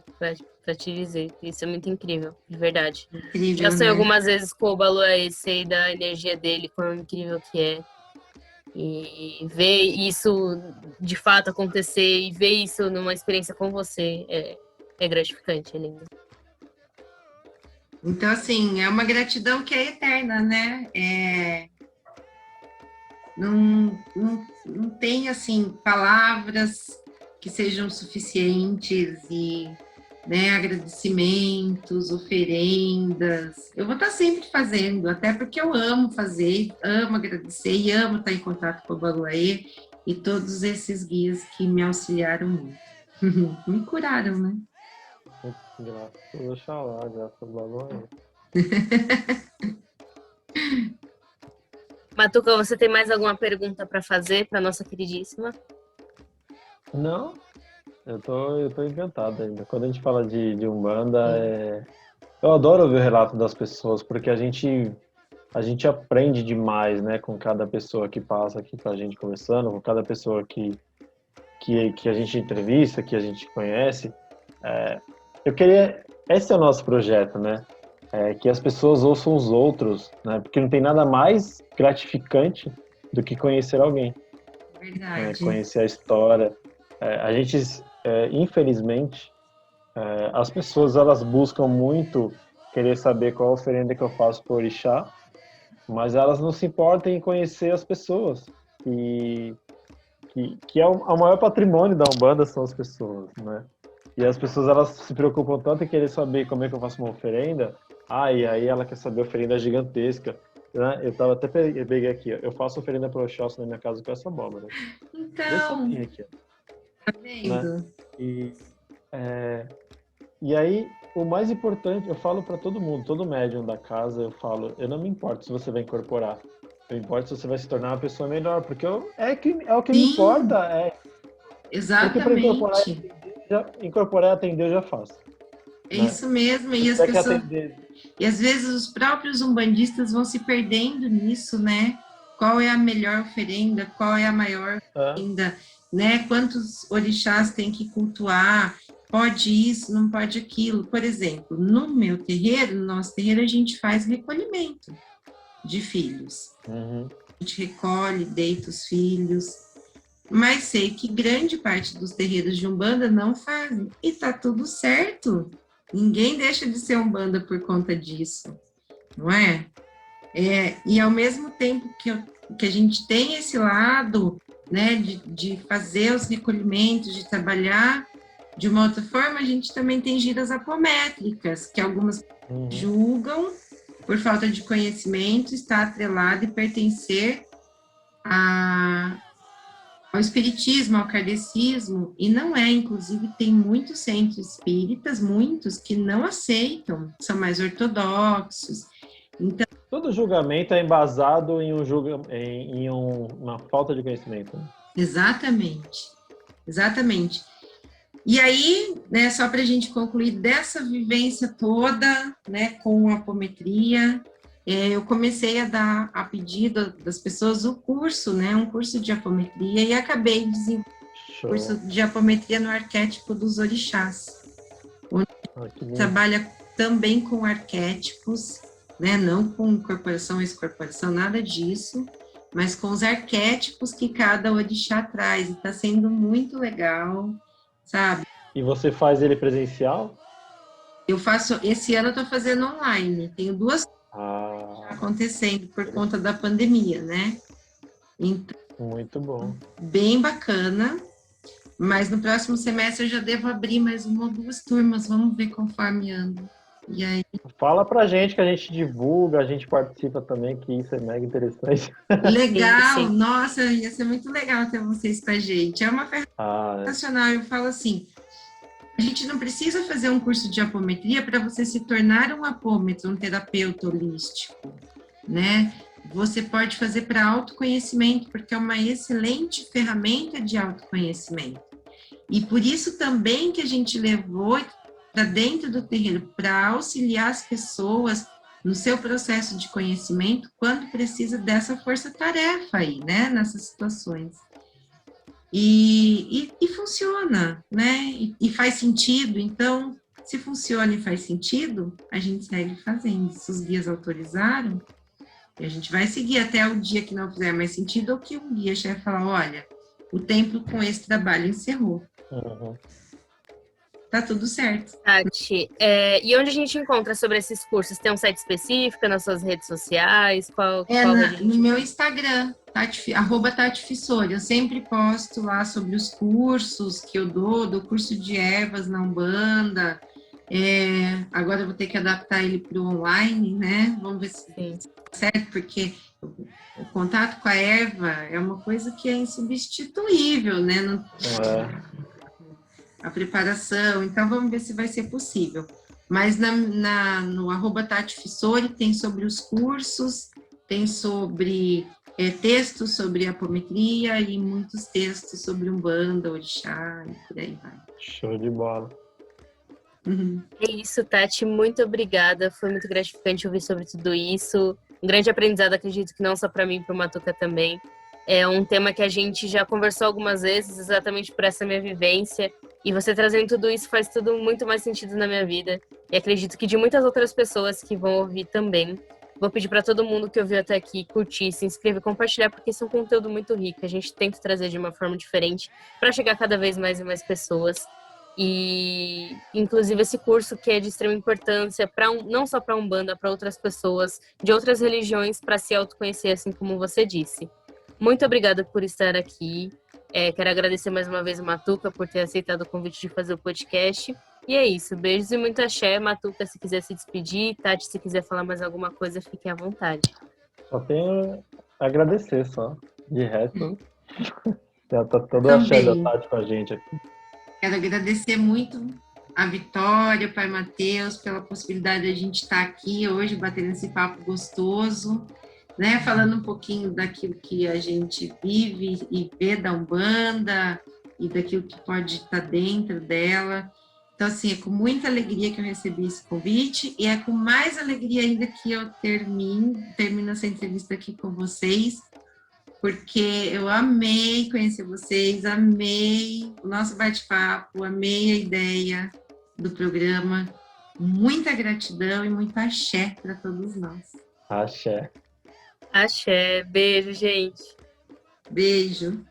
te dizer. Isso é muito incrível, de verdade. Incrível, já sonhei né? algumas vezes com o Ubaluayê, sei da energia dele, quão incrível que é. E ver isso de fato acontecer e ver isso numa experiência com você é gratificante, é lindo. Então, assim, é uma gratidão que é eterna, né? Não tem, assim, palavras que sejam suficientes e, né, agradecimentos, oferendas. Eu vou estar sempre fazendo, até porque eu amo fazer, amo agradecer e amo estar em contato com o Ubaluayê e todos esses guias que me auxiliaram muito. Me curaram, né? Graças a Oxalá, graças ao Ubaluayê. Matuca, você tem mais alguma pergunta para fazer para nossa queridíssima? Não, eu tô encantado ainda. Quando a gente fala de Umbanda, eu adoro ouvir o relato das pessoas, porque a gente a gente aprende demais, né, com cada pessoa que passa aqui com a gente conversando, com cada pessoa que a gente entrevista, que a gente conhece. Eu queria, esse é o nosso projeto, né? Que as pessoas ouçam os outros, né? Porque não tem nada mais gratificante do que conhecer alguém, né? Verdade. Conhecer a história. A gente, infelizmente, as pessoas elas buscam muito querer saber qual a oferenda que eu faço para o orixá, mas elas não se importam em conhecer as pessoas. Que é o maior patrimônio da Umbanda são as pessoas, né? E as pessoas elas se preocupam tanto em querer saber como é que eu faço uma oferenda, e aí ela quer saber a oferenda gigantesca, né? Eu peguei aqui, ó, eu faço oferenda para o Oxóssi na minha casa com essa abóbora. Desse Então, tamanho aqui, tá né? vendo? E aí, o mais importante, eu falo para todo mundo, todo médium da casa, eu falo, eu não me importo se você vai incorporar, eu importo se você vai se tornar uma pessoa melhor, porque é o que me Sim, importa, porque para exatamente. incorporar e atender eu já faço, É né? isso mesmo. Se E as tiver que pessoas, atender, e às vezes os próprios umbandistas vão se perdendo nisso, né? Qual é a melhor oferenda? Qual é a maior oferenda? Né? Quantos orixás tem que cultuar? Pode isso, não pode aquilo. Por exemplo, no meu terreiro, no nosso terreiro, a gente faz recolhimento de filhos. Uhum. A gente recolhe, deita os filhos, mas sei que grande parte dos terreiros de Umbanda não fazem, e tá tudo certo. Ninguém deixa de ser Umbanda por conta disso, não é? E ao mesmo tempo que a gente tem esse lado, né, de fazer os recolhimentos, de trabalhar de uma outra forma, a gente também tem giras apométricas, que algumas julgam por falta de conhecimento, está atrelado e pertencer ao espiritismo, ao kardecismo, e não é, inclusive tem muitos centros espíritas, muitos que não aceitam, são mais ortodoxos. Então, todo julgamento é embasado em uma falta de conhecimento. exatamente, exatamente. E aí, né, só para a gente concluir dessa vivência toda, né, com a apometria, eu comecei a dar, a pedido das pessoas, o curso, né, um curso de apometria, e acabei desenvolvendo um curso de apometria no arquétipo dos orixás, onde trabalha também com arquétipos, né, não com incorporação, excorporação, nada disso, mas com os arquétipos que cada orixá traz, e está sendo muito legal, sabe? E você faz ele presencial? Eu faço, esse ano eu estou fazendo online, tenho duas coisas acontecendo por conta da pandemia, né? Então, muito bom. Bem bacana, mas no próximo semestre eu já devo abrir mais uma ou duas turmas, vamos ver conforme anda. E aí... Fala pra gente que a gente divulga, a gente participa também, que isso é mega interessante. Legal, Sim, sim. Nossa, ia ser muito legal ter vocês com a gente. É uma ferramenta nacional, eu falo assim, a gente não precisa fazer um curso de apometria para você se tornar um apômetro, um terapeuta holístico, né? Você pode fazer para autoconhecimento, porque é uma excelente ferramenta de autoconhecimento. E por isso também que a gente levou para dentro do terreiro, para auxiliar as pessoas no seu processo de conhecimento, quando precisa dessa força-tarefa aí, né? Nessas situações. E funciona, né? E faz sentido. Então, se funciona e faz sentido, a gente segue fazendo. Se os guias autorizaram, e a gente vai seguir até o dia que não fizer mais sentido, ou que um guia chefe falar, olha, o tempo com esse trabalho encerrou. Tá tudo certo. Tati, e onde a gente encontra sobre esses cursos? Tem um site específico nas suas redes sociais? Qual No meu Instagram, @Tati Fissori. Eu sempre posto lá sobre os cursos que eu dou curso de ervas na Umbanda. Agora eu vou ter que adaptar ele para o online, né? Vamos ver se dá certo, porque o contato com a erva é uma coisa que é insubstituível, né? A preparação, então vamos ver se vai ser possível. Mas no @Tati Fissori tem sobre os cursos, tem sobre textos sobre apometria e muitos textos sobre Umbanda, Orixá e por aí vai. Show de bola. É isso, Tati, muito obrigada, foi muito gratificante ouvir sobre tudo isso. um grande aprendizado, acredito que não só para mim, para o Matuca também. É um tema que a gente já conversou algumas vezes, exatamente por essa minha vivência. E você trazendo tudo isso faz tudo muito mais sentido na minha vida. E acredito que de muitas outras pessoas que vão ouvir também. Vou pedir para todo mundo que ouviu até aqui curtir, se inscrever e compartilhar, porque esse é um conteúdo muito rico. A gente tenta trazer de uma forma diferente para chegar cada vez mais e mais pessoas. E, inclusive, esse curso que é de extrema importância, não só para a Umbanda, para outras pessoas de outras religiões, para se autoconhecer, assim como você disse. Muito obrigada por estar aqui. Quero agradecer mais uma vez o Matuca por ter aceitado o convite de fazer o podcast. E é isso. Beijos e muito axé. Matuca, se quiser se despedir. Tati, se quiser falar mais alguma coisa, fiquem à vontade. Só tenho a agradecer só. De resto, já tá todo o Também. axé da Tati com a gente aqui. Quero agradecer muito a Vitória, o Pai Mateus, pela possibilidade de a gente estar aqui hoje, batendo esse papo gostoso, né? Falando um pouquinho daquilo que a gente vive e vê da Umbanda e daquilo que pode estar dentro dela. Então, assim, é com muita alegria que eu recebi esse convite e é com mais alegria ainda que eu termino essa entrevista aqui com vocês, porque eu amei conhecer vocês, amei o nosso bate-papo, amei a ideia do programa. Muita gratidão e muito axé para todos nós. Axé. Axé. Beijo, gente. Beijo.